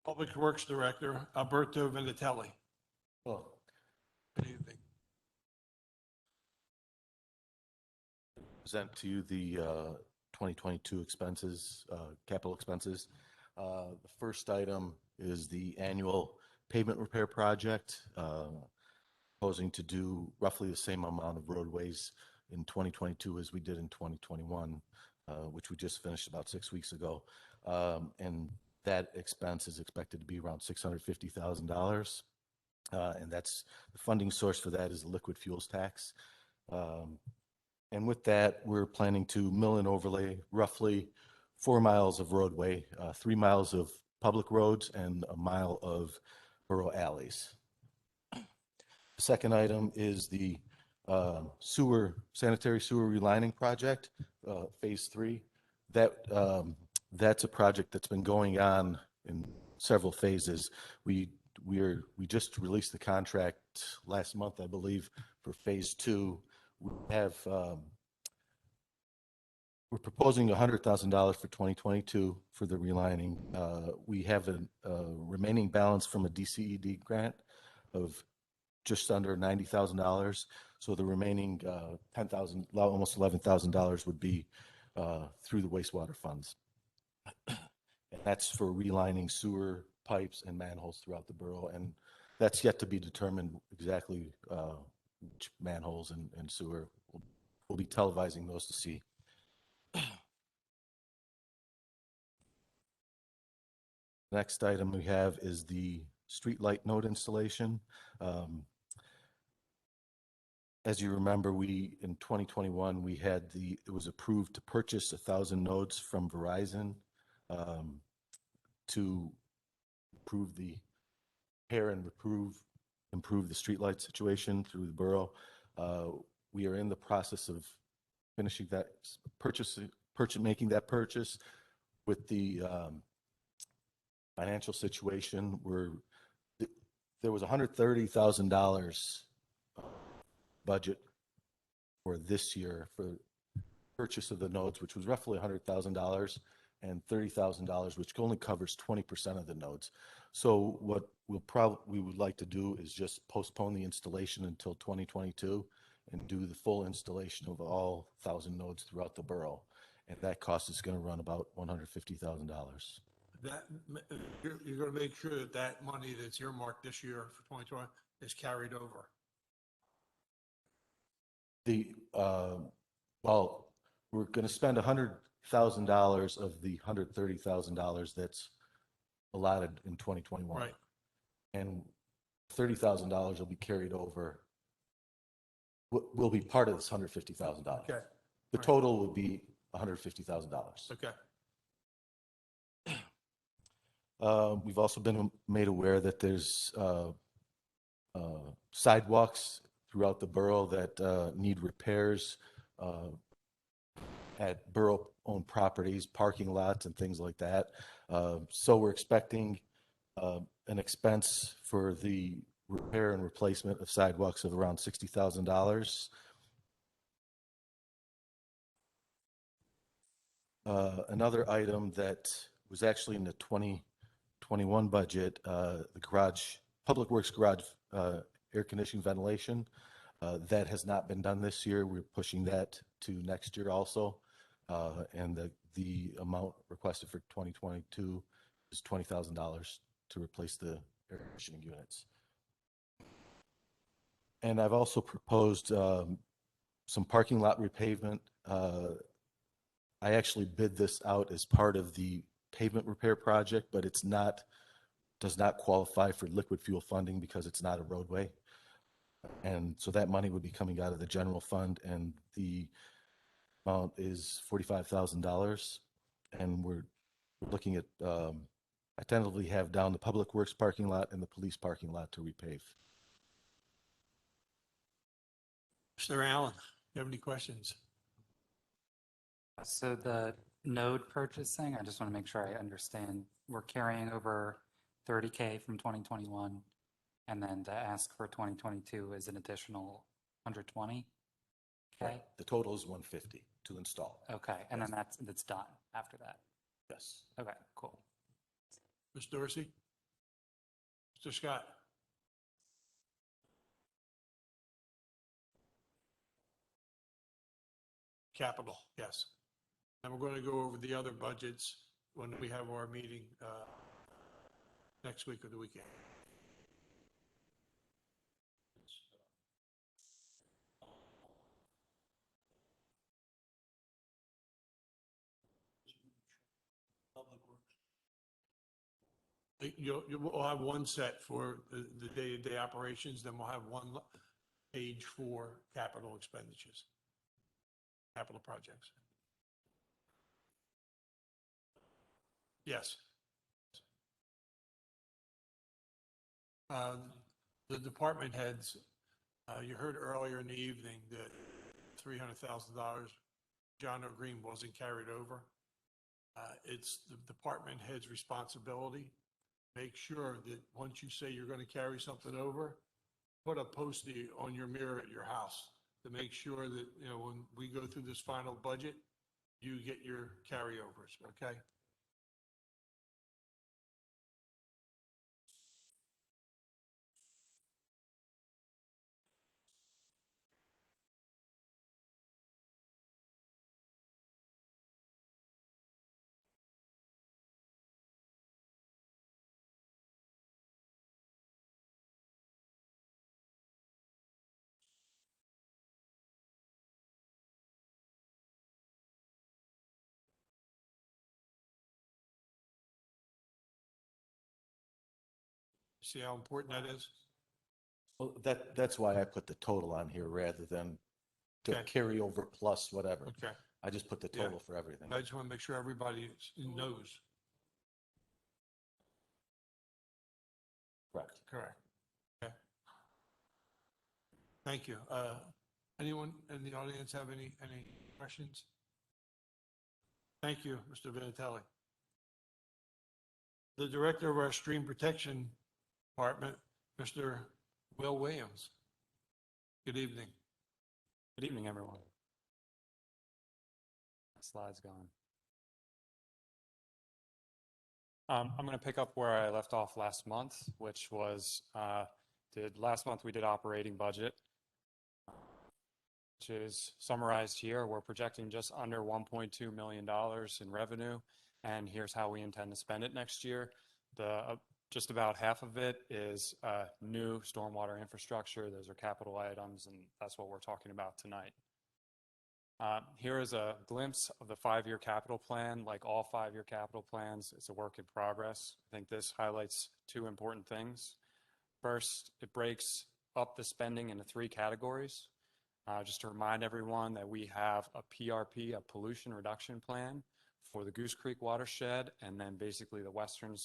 Public Works Director, Alberto Vinatelli. Well, Good evening. present to you the 2022 expenses, capital expenses. The first item is the annual pavement repair project, proposing to do roughly the same amount of roadways in 2022 as we did in 2021, which we just finished about 6 weeks ago. And that expense is expected to be around $650,000. And that's the funding source for that is the liquid fuels tax. And with that, we're planning to mill and overlay roughly 4 miles of roadway, 3 miles of public roads, and 1 mile of borough alleys. The second item is the sanitary sewer relining project, phase 3. That's a project that's been going on in several phases. We just released the contract last month, I believe, for phase 2. We're proposing $100,000 for 2022 for the relining. We have a remaining balance from a DCED grant of just under $90,000. So the remaining $10,000, almost $11,000 would be through the wastewater funds. And that's for relining sewer pipes and manholes throughout the borough. And that's yet to be determined exactly which manholes and sewer. We'll be televising those to see. Next item we have is the street light node installation. As you remember, in 2021, it was approved to purchase 1,000 nodes from Verizon to improve the repair and improve the streetlight situation through the borough. We are in the process of finishing that making that purchase with the financial situation where there was $130,000 budget for this year for purchase of the nodes, which was roughly $100,000, and $30,000, which only covers 20% of the nodes. So what we would like to do is just postpone the installation until 2022 and do the full installation of all 1,000 nodes throughout the borough. And that cost is going to run about $150,000. That, you're going to make sure that that money that's earmarked this year for 2020 is carried over. Well, we're going to spend $100,000 of the $130,000 that's allotted in 2021. Right. And $30,000 will be carried over, will be part of this $150,000. Okay. The Right. total would be $150,000. Okay. We've also been made aware that there's sidewalks throughout the borough that need repairs at borough-owned properties, parking lots and things like that. So we're expecting an expense for the repair and replacement of sidewalks of around $60,000. Another item that was actually in the 2021 budget, the Public Works garage air conditioning ventilation, that has not been done this year. We're pushing that to next year also. And the amount requested for 2022 is $20,000 to replace the air conditioning units. And I've also proposed some parking lot repavement. I actually bid this out as part of the pavement repair project, but does not qualify for liquid fuel funding because it's not a roadway. And so that money would be coming out of the general fund, and the amount is $45,000. And we're looking at, I tentatively have down the Public Works parking lot and the police parking lot to repave. Mr. Allen, you have any questions? So the node purchasing, I just want to make sure I understand. We're carrying over 30K from 2021, and then to ask for 2022 is an additional 120K? Right. The total is 150 to install. Okay, and then that's done after that. Yes. Okay, cool. Ms. Dorsey? Mr. Scott? Capital, yes. And we're going to go over the other budgets when we have our meeting next week or the weekend. We'll have one set for the day-to-day operations, then we'll have one page for capital expenditures, capital projects. Yes. The department heads, you heard earlier in the evening that $300,000, John O'Green wasn't carried over. It's the department head's responsibility. Make sure that once you say you're going to carry something over, put a post-it on your mirror at your house to make sure that, you know, when we go through this final budget, you get your carryovers, okay? See how important that is? Well, that's why I put the total on here rather than to Okay. carry over plus whatever. Okay. I just put the Yeah. total for everything. I just want to make sure everybody knows. Correct. Correct. Okay. Thank you. Anyone in the audience have any questions? Thank you, Mr. Vinatelli. The Director of our Stream Protection Department, Mr. Will Williams. Good evening. Good evening, everyone. Slides going. I'm going to pick up where I left off last month, which was last month we did operating budget, which is summarized here. We're projecting just under $1.2 million in revenue, and here's how we intend to spend it next year. Just about half of it is new stormwater infrastructure. Those are capital items, and that's what we're talking about tonight. Here is a glimpse of the 5-year capital plan. Like all 5-year capital plans, it's a work in progress. I think this highlights 2 important things. First, it breaks up the spending into 3 categories. Just to remind everyone that we have a PRP, a pollution reduction plan for the Goose Creek watershed, and then basically the western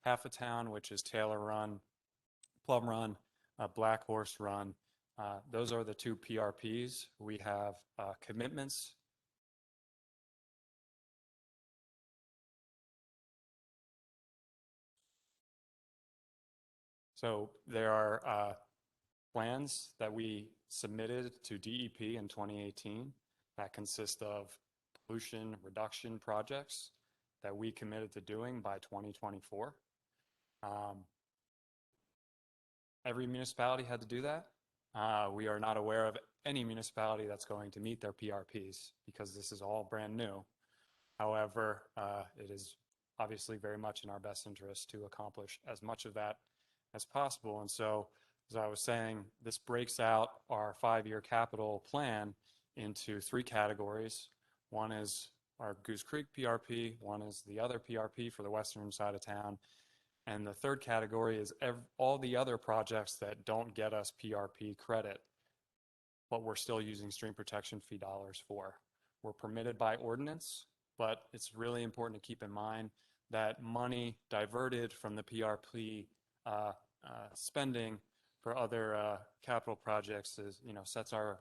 half of town, which is Taylor Run, Plum Run, Black Horse Run. Those are the 2 PRPs. We have commitments. So there are plans that we submitted to DEP in 2018 that consist of pollution reduction projects that we committed to doing by 2024. Every municipality had to do that. We are not aware of any municipality that's going to meet their PRPs because this is all brand new. However, it is obviously very much in our best interest to accomplish as much of that as possible. And so, as I was saying, this breaks out our 5-year capital plan into 3 categories. One is our Goose Creek PRP, one is the other PRP for the western side of town, and the third category is all the other projects that don't get us PRP credit, but we're still using stream protection fee dollars for. We're permitted by ordinance, but it's really important to keep in mind that money diverted from the PRP spending for other capital projects is, sets our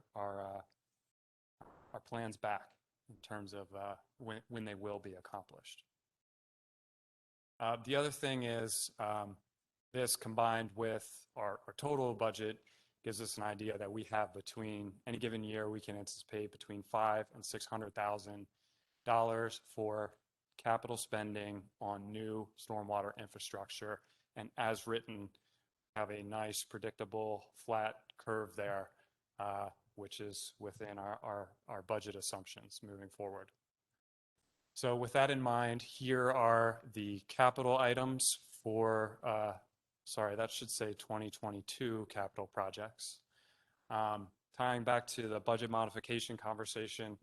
plans back in terms of when they will be accomplished. The other thing is this combined with our total budget gives us an idea that we have between any given year we can anticipate between $500,000 and $600,000 for capital spending on new stormwater infrastructure, and as written have a nice predictable flat curve there, which is within our budget assumptions moving forward. So with that in mind, here are the capital items for, that should say 2022 capital projects. Tying back to the budget modification conversation,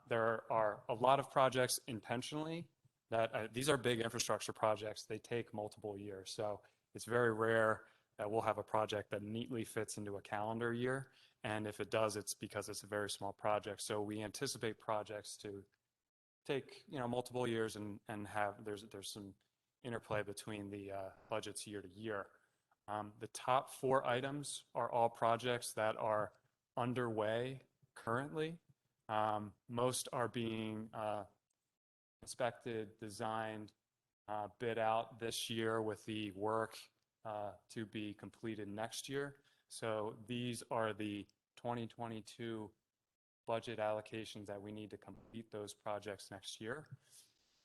there are a lot of projects intentionally that these are big infrastructure projects. They take multiple years. So it's very rare that we'll have a project that neatly fits into a calendar year. And if it does, it's because it's a very small project. So we anticipate projects to take multiple years and have there's some interplay between the budgets year to year. The top 4 items are all projects that are underway currently. Most are being inspected, designed, bid out this year with the work to be completed next year. So these are the 2022 budget allocations that we need to complete those projects next year.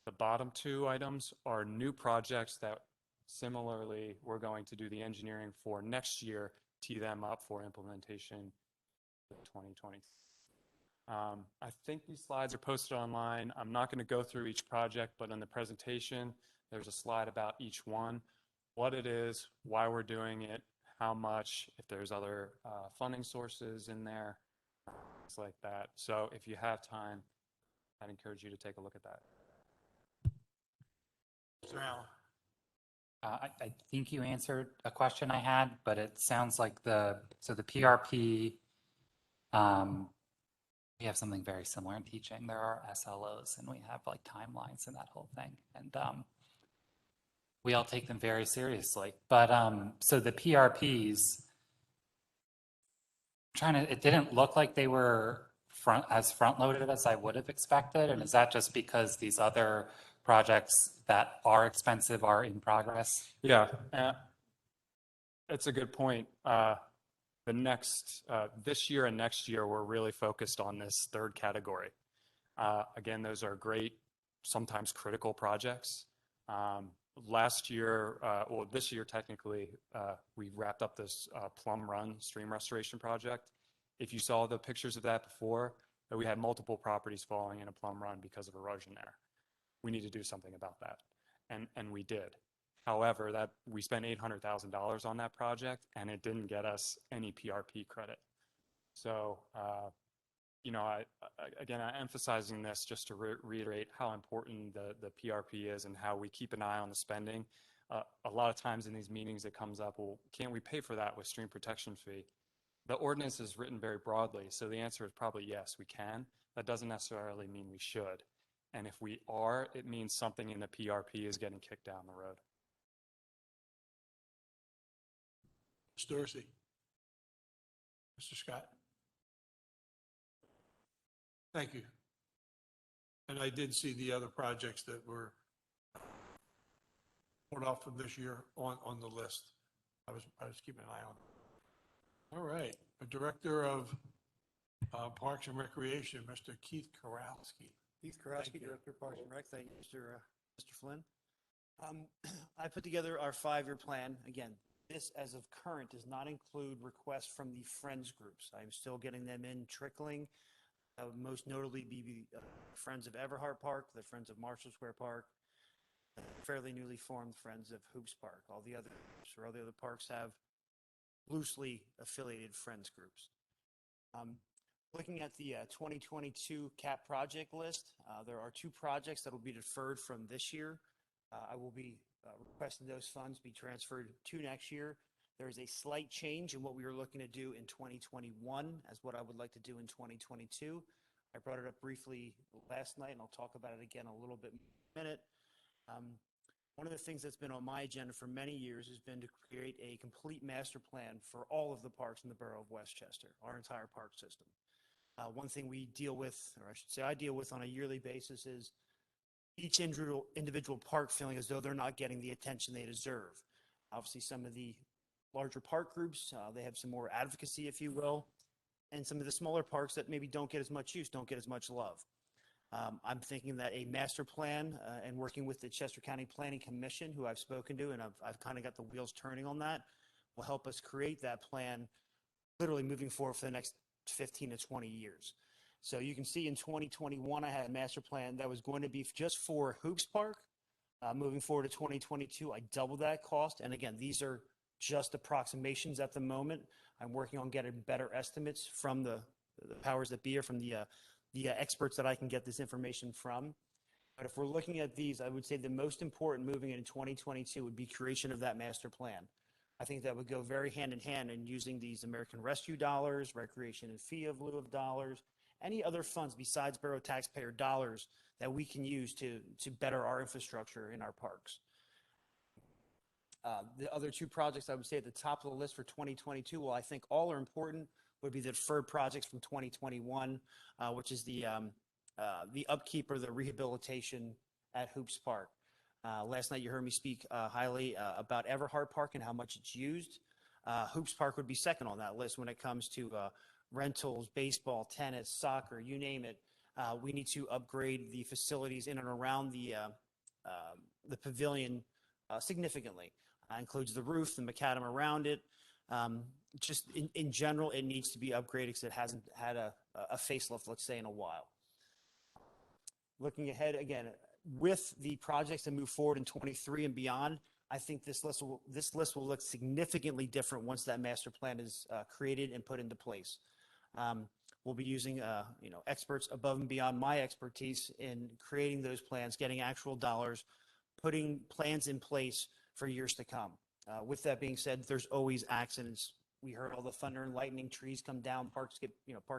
The bottom 2 items are new projects that similarly we're going to do the engineering for next year, tee them up for implementation in 2020. I think these slides are posted online. I'm not going to go through each project, but in the presentation, there's a slide about each one, what it is, why we're doing it, how much, if there's other funding sources in there, things like that. So if you have time, I'd encourage you to take a look at that. Mr. Allen. I think you answered a question I had, but it sounds like the PRP, we have something very similar in teaching. There are SLOs and we have like timelines and that whole thing. And we all take them very seriously. But so the PRPs, it didn't look like they were front loaded as I would have expected. And is that just because these other projects that are expensive are in progress? Yeah, it's a good point. This year and next year, we're really focused on this third category. Again, those are great, sometimes critical projects. Last year, well, this year technically, we wrapped up this Plum Run stream restoration project. If you saw the pictures of that before, we had multiple properties falling in a Plum Run because of erosion there. We need to do something about that, and we did. However, we spent $800,000 on that project, and it didn't get us any PRP credit. So, I'm emphasizing this just to reiterate how important the PRP is and how we keep an eye on the spending. A lot of times in these meetings it comes up, well, can't we pay for that with stream protection fee? The ordinance is written very broadly, so the answer is probably yes, we can. That doesn't necessarily mean we should. And if we are, it means something in the PRP is getting kicked down the road. Ms. Dorsey. Mr. Scott. Thank you. And I did see the other projects that were put off for this year on the list. I was keeping an eye on them. All right, the Director of Parks and Recreation, Mr. Keith Karowski. Keith Karowski, Director of Parks and Rec. Thank you, Mr. Flynn. I put together our 5-year plan. Again, this as of current does not include requests from the Friends groups. I'm still getting them in trickling. Most notably be Friends of Everhart Park, the Friends of Marshall Square Park, fairly newly formed Friends of Hoops Park. All the other groups or all the other parks have loosely affiliated Friends groups. Looking at the 2022 CAP project list, there are 2 projects that will be deferred from this year. I will be requesting those funds be transferred to next year. There is a slight change in what we were looking to do in 2021 as what I would like to do in 2022. I brought it up briefly last night, and I'll talk about it again a little bit in a minute. One of the things that's been on my agenda for many years has been to create a complete master plan for all of the parks in the borough of Westchester, our entire park system. One thing we deal with, or I should say I deal with on a yearly basis, is each individual park feeling as though they're not getting the attention they deserve. Obviously, some of the larger park groups, they have some more advocacy, if you will, and some of the smaller parks that maybe don't get as much use, don't get as much love. I'm thinking that a master plan and working with the Chester County Planning Commission, who I've spoken to, and I've kind of got the wheels turning on that, will help us create that plan literally moving forward for the next 15 to 20 years. So you can see in 2021, I had a master plan that was going to be just for Hoops Park. Moving forward to 2022, I doubled that cost. And again, these are just approximations at the moment. I'm working on getting better estimates from the powers that be, or from the experts that I can get this information from. But if we're looking at these, I would say the most important moving into 2022 would be creation of that master plan. I think that would go very hand in hand in using these American Rescue dollars, recreation and fee of lieu of dollars, any other funds besides borough taxpayer dollars that we can use to better our infrastructure in our parks. The other 2 projects I would say at the top of the list for 2022, well, I think all are important, would be the deferred projects from 2021, which is the upkeep or the rehabilitation at Hoops Park. Last night you heard me speak highly about Everhart Park and how much it's used. Hoops Park would be second on that list when it comes to rentals, baseball, tennis, soccer, you name it. We need to upgrade the facilities in and around the pavilion significantly. Includes the roof, the macadam around it. Just in general, it needs to be upgraded because it hasn't had a facelift, let's say, in a while. Looking ahead again, with the projects that move forward in 23 and beyond, I think this list will look significantly different once that master plan is created and put into place. We'll be using experts above and beyond my expertise in creating those plans, getting actual dollars, putting plans in place for years to come. With that being said, there's always accidents. We heard all the thunder and lightning, trees come down, park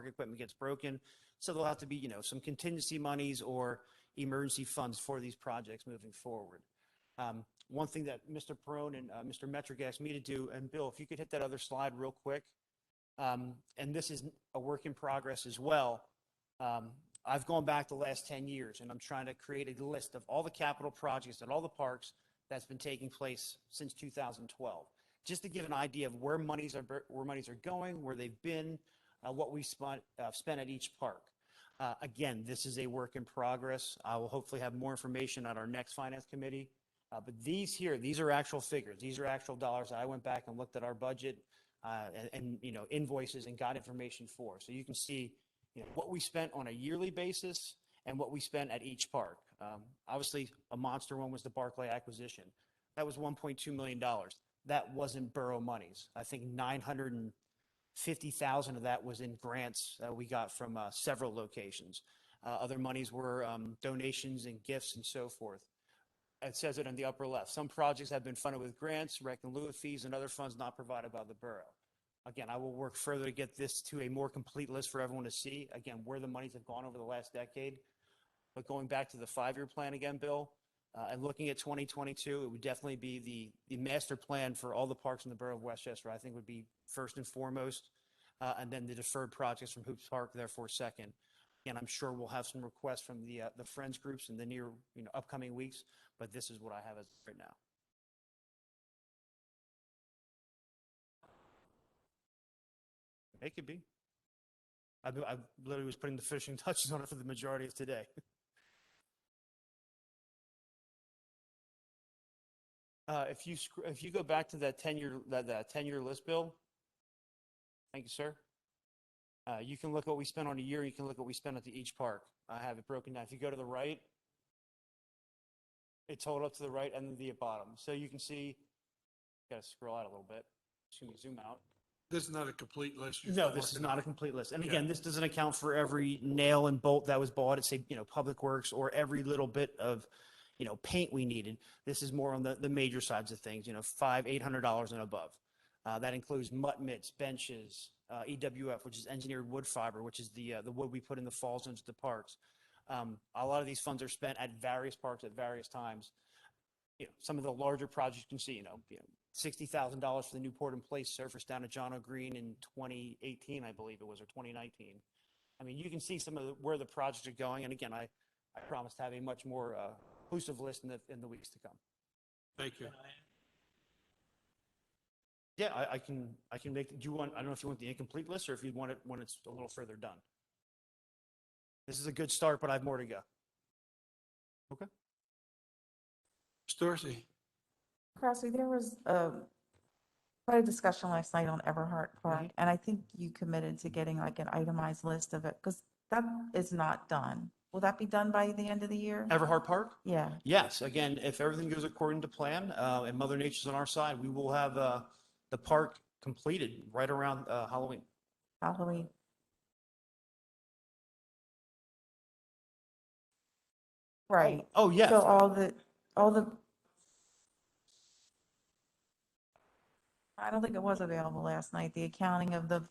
equipment gets broken. So there'll have to be, some contingency monies or emergency funds for these projects moving forward. One thing that Mr. Perone and Mr. Metrick asked me to do, and Bill, if you could hit that other slide real quick. And this is a work in progress as well. I've gone back the last 10 years and I'm trying to create a list of all the capital projects at all the parks that's been taking place since 2012, just to give an idea of where monies are going, where they've been, what we spent at each park. Again, this is a work in progress. I will hopefully have more information at our next finance committee. But these are actual figures. These are actual dollars. I went back and looked at our budget and invoices and got information for. So you can see what we spent on a yearly basis and what we spent at each park. Obviously, a monster one was the Barclay acquisition. That was $1.2 million. That wasn't borough monies. I think 950,000 of that was in grants that we got from several locations. Other monies were donations and gifts and so forth. It says it in the upper left. Some projects have been funded with grants, rec and lieu fees, and other funds not provided by the borough. Again, I will work further to get this to a more complete list for everyone to see, again, where the monies have gone over the last decade. But going back to the 5-year plan again, Bill, and looking at 2022, it would definitely be the master plan for all the parks in the borough of Westchester, I think would be first and foremost, and then the deferred projects from Hoops Park, therefore second. And I'm sure we'll have some requests from the Friends groups in the near, upcoming weeks, but this is what I have as right now. It could be. I literally was putting the finishing touches on it for the majority of today. If you go back to that 10-year list, Bill. Thank you, sir. You can look what we spent on a year. You can look what we spent at each park. I have it broken down. If you go to the right, it totaled up to the right and then the bottom. So you can see. Got to scroll out a little bit. Excuse me, zoom out. This is not a complete list. No, this is not a complete list. And again, this doesn't account for every nail and bolt that was bought at, say, Public Works, or every little bit of, paint we needed. This is more on the major sides of things, $500, $800 and above. That includes mutt mitts, benches, EWF, which is engineered wood fiber, which is the wood we put in the falls into the parks. A lot of these funds are spent at various parks at various times. Some of the larger projects you can see, $60,000 for the new Port in Place surface down at John O'Green in 2018, I believe it was, or 2019. I mean, you can see some of where the projects are going. And again, I promise to have a much more inclusive list in the weeks to come. Thank you. Yeah, I can make. I don't know if you want the incomplete list or if you want it when it's a little further done. This is a good start, but I have more to go. Okay. Dorsey. Crossley, there was quite a discussion last night on Everhart Park, and I think you committed to getting like an itemized list of it, because that is not done. Will that be done by the end of the year? Everhart Park? Yeah. Yes. Again, if everything goes according to plan and Mother Nature's on our side, we will have the park completed right around Halloween. Halloween. Right. Oh, yeah. So all the, I don't think it was available last night, the accounting of the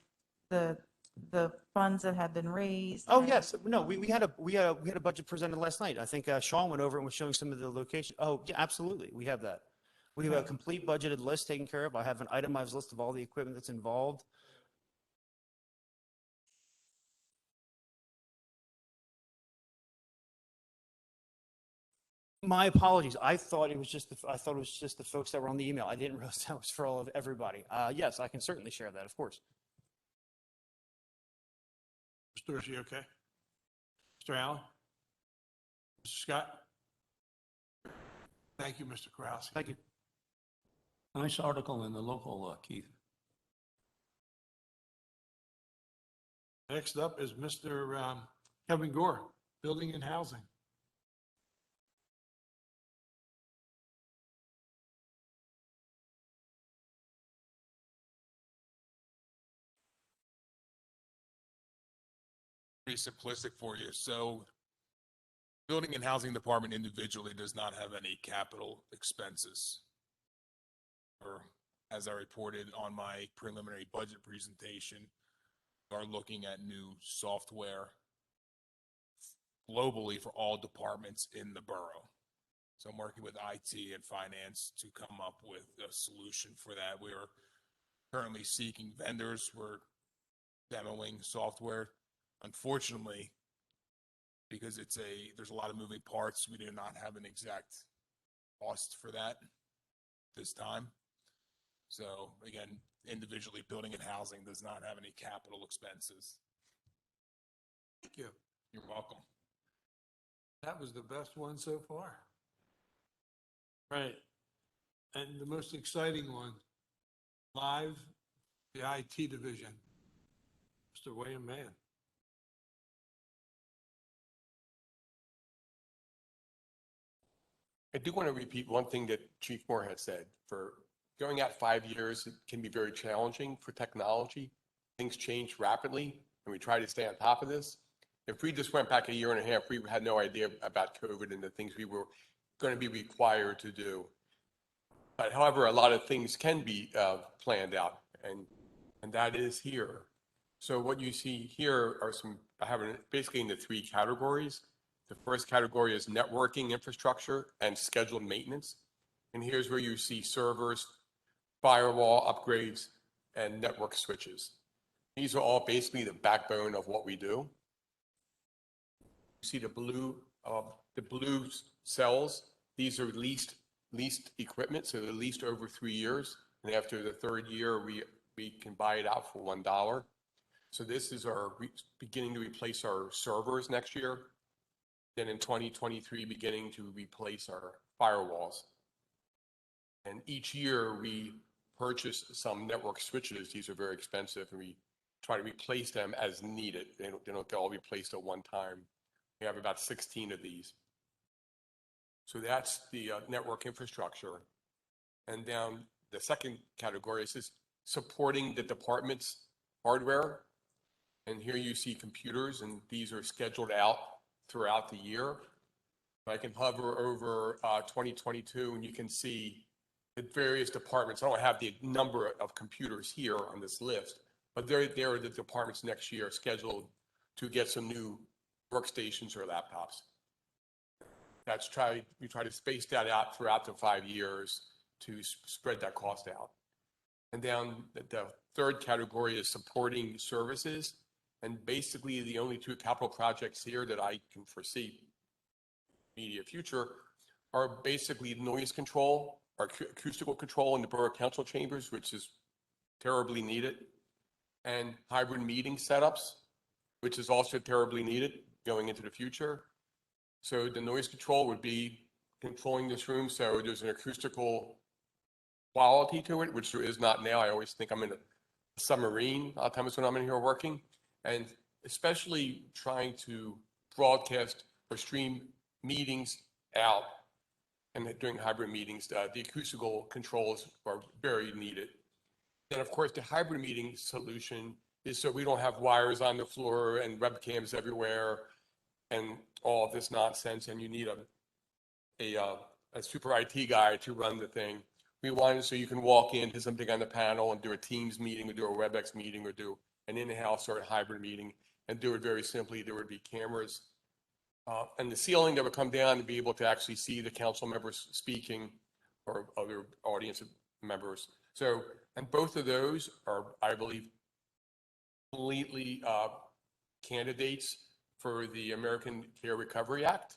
funds that had been raised. Oh, yes. No, we had a budget presented last night. I think Sean went over and was showing some of the location. Oh, yeah, absolutely. We have that. We have a complete budgeted list taken care of. I have an itemized list of all the equipment that's involved. My apologies. I thought it was just the folks that were on the email. I didn't realize that was for all of everybody. Yes, I can certainly share that, of course. Mr. Dorsey, okay? Mr. Allen? Mr. Scott? Thank you, Mr. Krause. Thank you. Nice article in the local, Keith. Next up is Mr. Kevin Gore, Building and Housing. Pretty simplistic for you. So Building and Housing Department individually does not have any capital expenses. Or as I reported on my preliminary budget presentation, we are looking at new software globally for all departments in the borough. So I'm working with IT and finance to come up with a solution for that. We are currently seeking vendors. We're demoing software. Unfortunately, because there's a lot of moving parts, we do not have an exact cost for that this time. So again, individually building and housing does not have any capital expenses. Thank you. You're welcome. That was the best one so far. Right. And the most exciting one, live, the IT division. Mr. William Mann. I do want to repeat one thing that Chief Moore had said. For going out 5 years, it can be very challenging for technology. Things change rapidly, and we try to stay on top of this. If we just went back a year and a half, we had no idea about COVID and the things we were going to be required to do. But however, a lot of things can be planned out, and that is here. So what you see here are I have it basically into 3 categories. The first category is networking infrastructure and scheduled maintenance. And here's where you see servers, firewall upgrades, and network switches. These are all basically the backbone of what we do. You see the blue cells. These are leased equipment, so they're leased over 3 years. And after the 3rd year, we can buy it out for $1. So this is beginning to replace our servers next year. Then in 2023, beginning to replace our firewalls. And each year we purchase some network switches. These are very expensive, and we try to replace them as needed. They don't get all replaced at one time. We have about 16 of these. So that's the network infrastructure. And down the second category is supporting the department's hardware. And here you see computers, and these are scheduled out throughout the year. I can hover over 2022, and you can see the various departments. I don't have the number of computers here on this list, but there are the departments next year scheduled to get some new workstations or laptops. We try to space that out throughout the 5 years to spread that cost out. And down the third category is supporting services. And basically the only 2 capital projects here that I can foresee immediate future are basically noise control, or acoustical control in the Borough Council chambers, which is terribly needed, and hybrid meeting setups, which is also terribly needed going into the future. So the noise control would be controlling this room, so there's an acoustical quality to it, which there is not now. I always think I'm in a submarine a lot of times when I'm in here working, and especially trying to broadcast or stream meetings out, and during hybrid meetings, the acoustical controls are very needed. And of course, the hybrid meeting solution is so we don't have wires on the floor and webcams everywhere and all of this nonsense, and you need a super IT guy to run the thing. We want it so you can walk in, do something on the panel, and do a Teams meeting, or do a WebEx meeting, or do an in-house or a hybrid meeting, and do it very simply. There would be cameras and the ceiling that would come down to be able to actually see the council members speaking or other audience members. So, and both of those are, I believe, completely candidates for the American Care Recovery Act.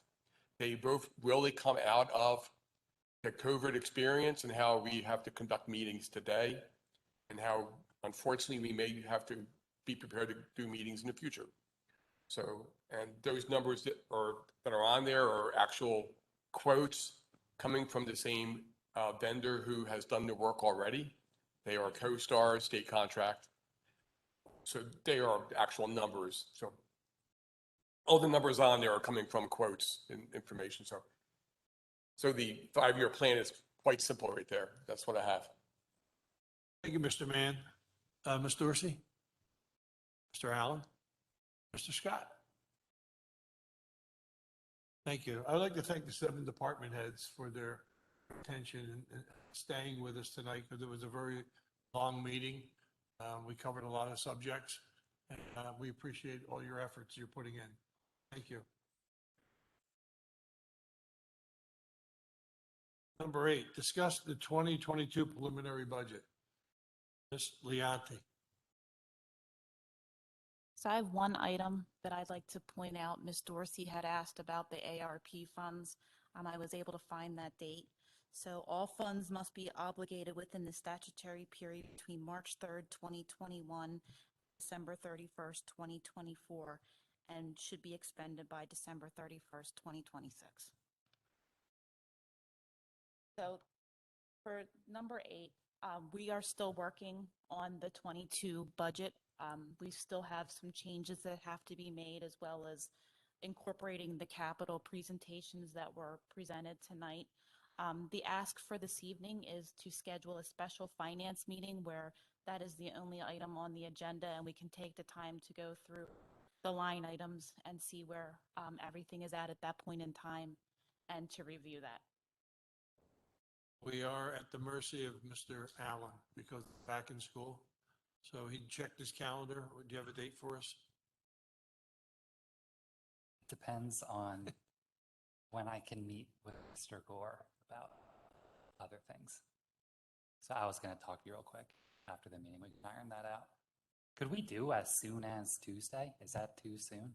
They both really come out of the COVID experience and how we have to conduct meetings today, and how, unfortunately, we may have to be prepared to do meetings in the future. So, and those numbers that are on there are actual quotes coming from the same vendor who has done the work already. They are CoStar state contract. So they are actual numbers. So all the numbers on there are coming from quotes and information. So the 5-year plan is quite simple right there. That's what I have. Thank you, Mr. Mann. Ms. Dorsey? Mr. Allen? Mr. Scott? Thank you. I'd like to thank the 7 department heads for their attention and staying with us tonight, because it was a very long meeting. We covered a lot of subjects, and we appreciate all your efforts you're putting in. Thank you. Number 8, discuss the 2022 preliminary budget. Ms. Leonti. So I have one item that I'd like to point out. Ms. Dorsey had asked about the ARP funds. I was able to find that date. So all funds must be obligated within the statutory period between March 3rd, 2021, December 31st, 2024, and should be expended by December 31st, 2026. So for number 8, we are still working on the 22 budget. We still have some changes that have to be made, as well as incorporating the capital presentations that were presented tonight. The ask for this evening is to schedule a special finance meeting where that is the only item on the agenda, and we can take the time to go through the line items and see where everything is at that point in time, and to review that. We are at the mercy of Mr. Allen because he's back in school. So he checked his calendar. Do you have a date for us? Depends on when I can meet with Mr. Gore about other things. So I was going to talk to you real quick after the meeting. We can iron that out. Could we do as soon as Tuesday? Is that too soon?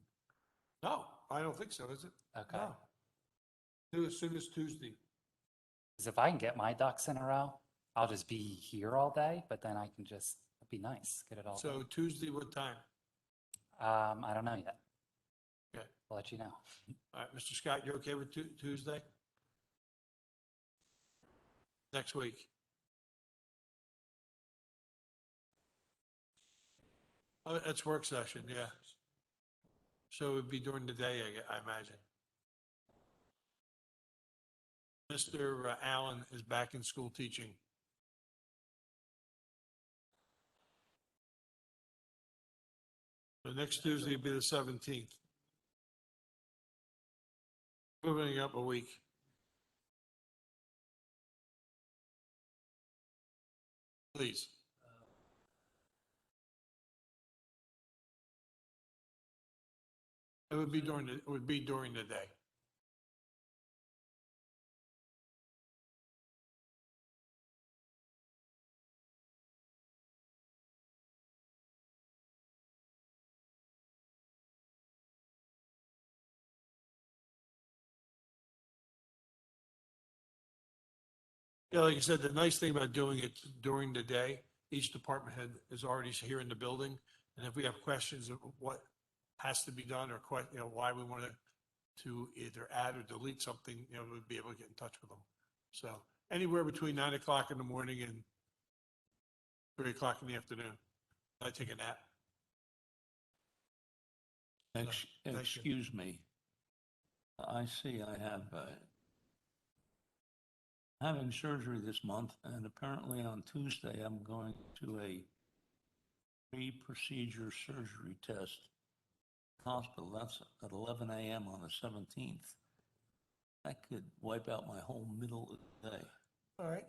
No, I don't think so, is it? Okay. No. Do as soon as Tuesday. Because if I can get my ducks in a row, I'll just be here all day, but then I can just, it'd be nice, get it all So done. Tuesday, what time? I don't know yet. Okay. I'll let you know. All right, Mr. Scott, you okay with Tuesday? Next week? Oh, that's work session, yeah. So it would be during the day, I imagine. Mr. Allen is back in school teaching. The next Tuesday will be the 17th. Moving up a week. Please. It would be during the day. Yeah, like I said, the nice thing about doing it during the day, each department head is already here in the building. And if we have questions of what has to be done or why we want to either add or delete something, we'll be able to get in touch with them. So anywhere between 9 o'clock in the morning and 3 o'clock in the afternoon. I take a nap. Thank you. Excuse me. I see I have having surgery this month, and apparently on Tuesday I'm going to a pre-procedure surgery test hospital. That's at 11 a.m. on the 17th. That could wipe out my whole middle of the day. All right.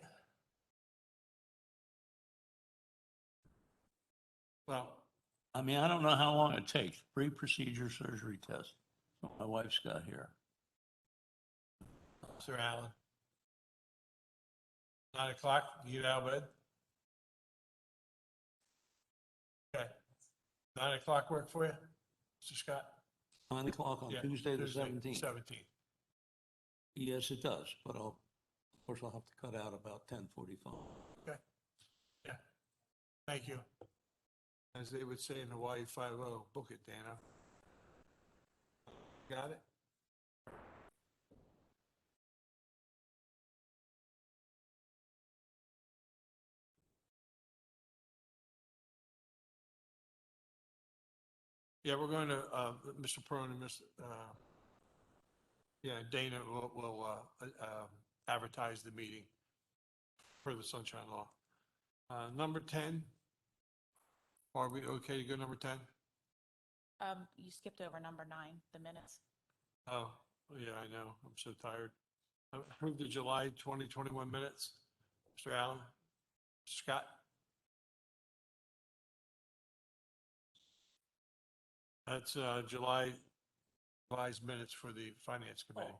Well, I mean, I don't know how long it takes. Pre-procedure surgery test. That's what my wife's got here. Sir Allen. 9 o'clock, you get out of bed? Okay. 9 o'clock work for you, Mr. Scott? 9 o'clock on Yeah, Tuesday the 17th. 17th. Yes, it does, but of course I'll have to cut out about 10:45. Okay. Yeah. Thank you. As they would say in Hawaii 5-0, book it, Dana. Got it? Yeah, we're going to, Mr. Pearl and Dana will advertise the meeting for the Sunshine Law. Number 10, are we okay to go number 10? You skipped over number 9, the minutes. Oh, yeah, I know. I'm so tired. Approve the July 2021 minutes. Mr. Allen? Scott? That's July's minutes for the Finance Committee.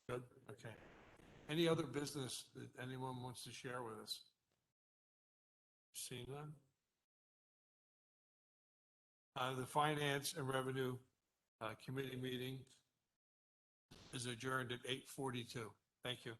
Good, okay. Any other business that anyone wants to share with us? Seeing none? The Finance and Revenue Committee meeting is adjourned at 8:42. Thank you.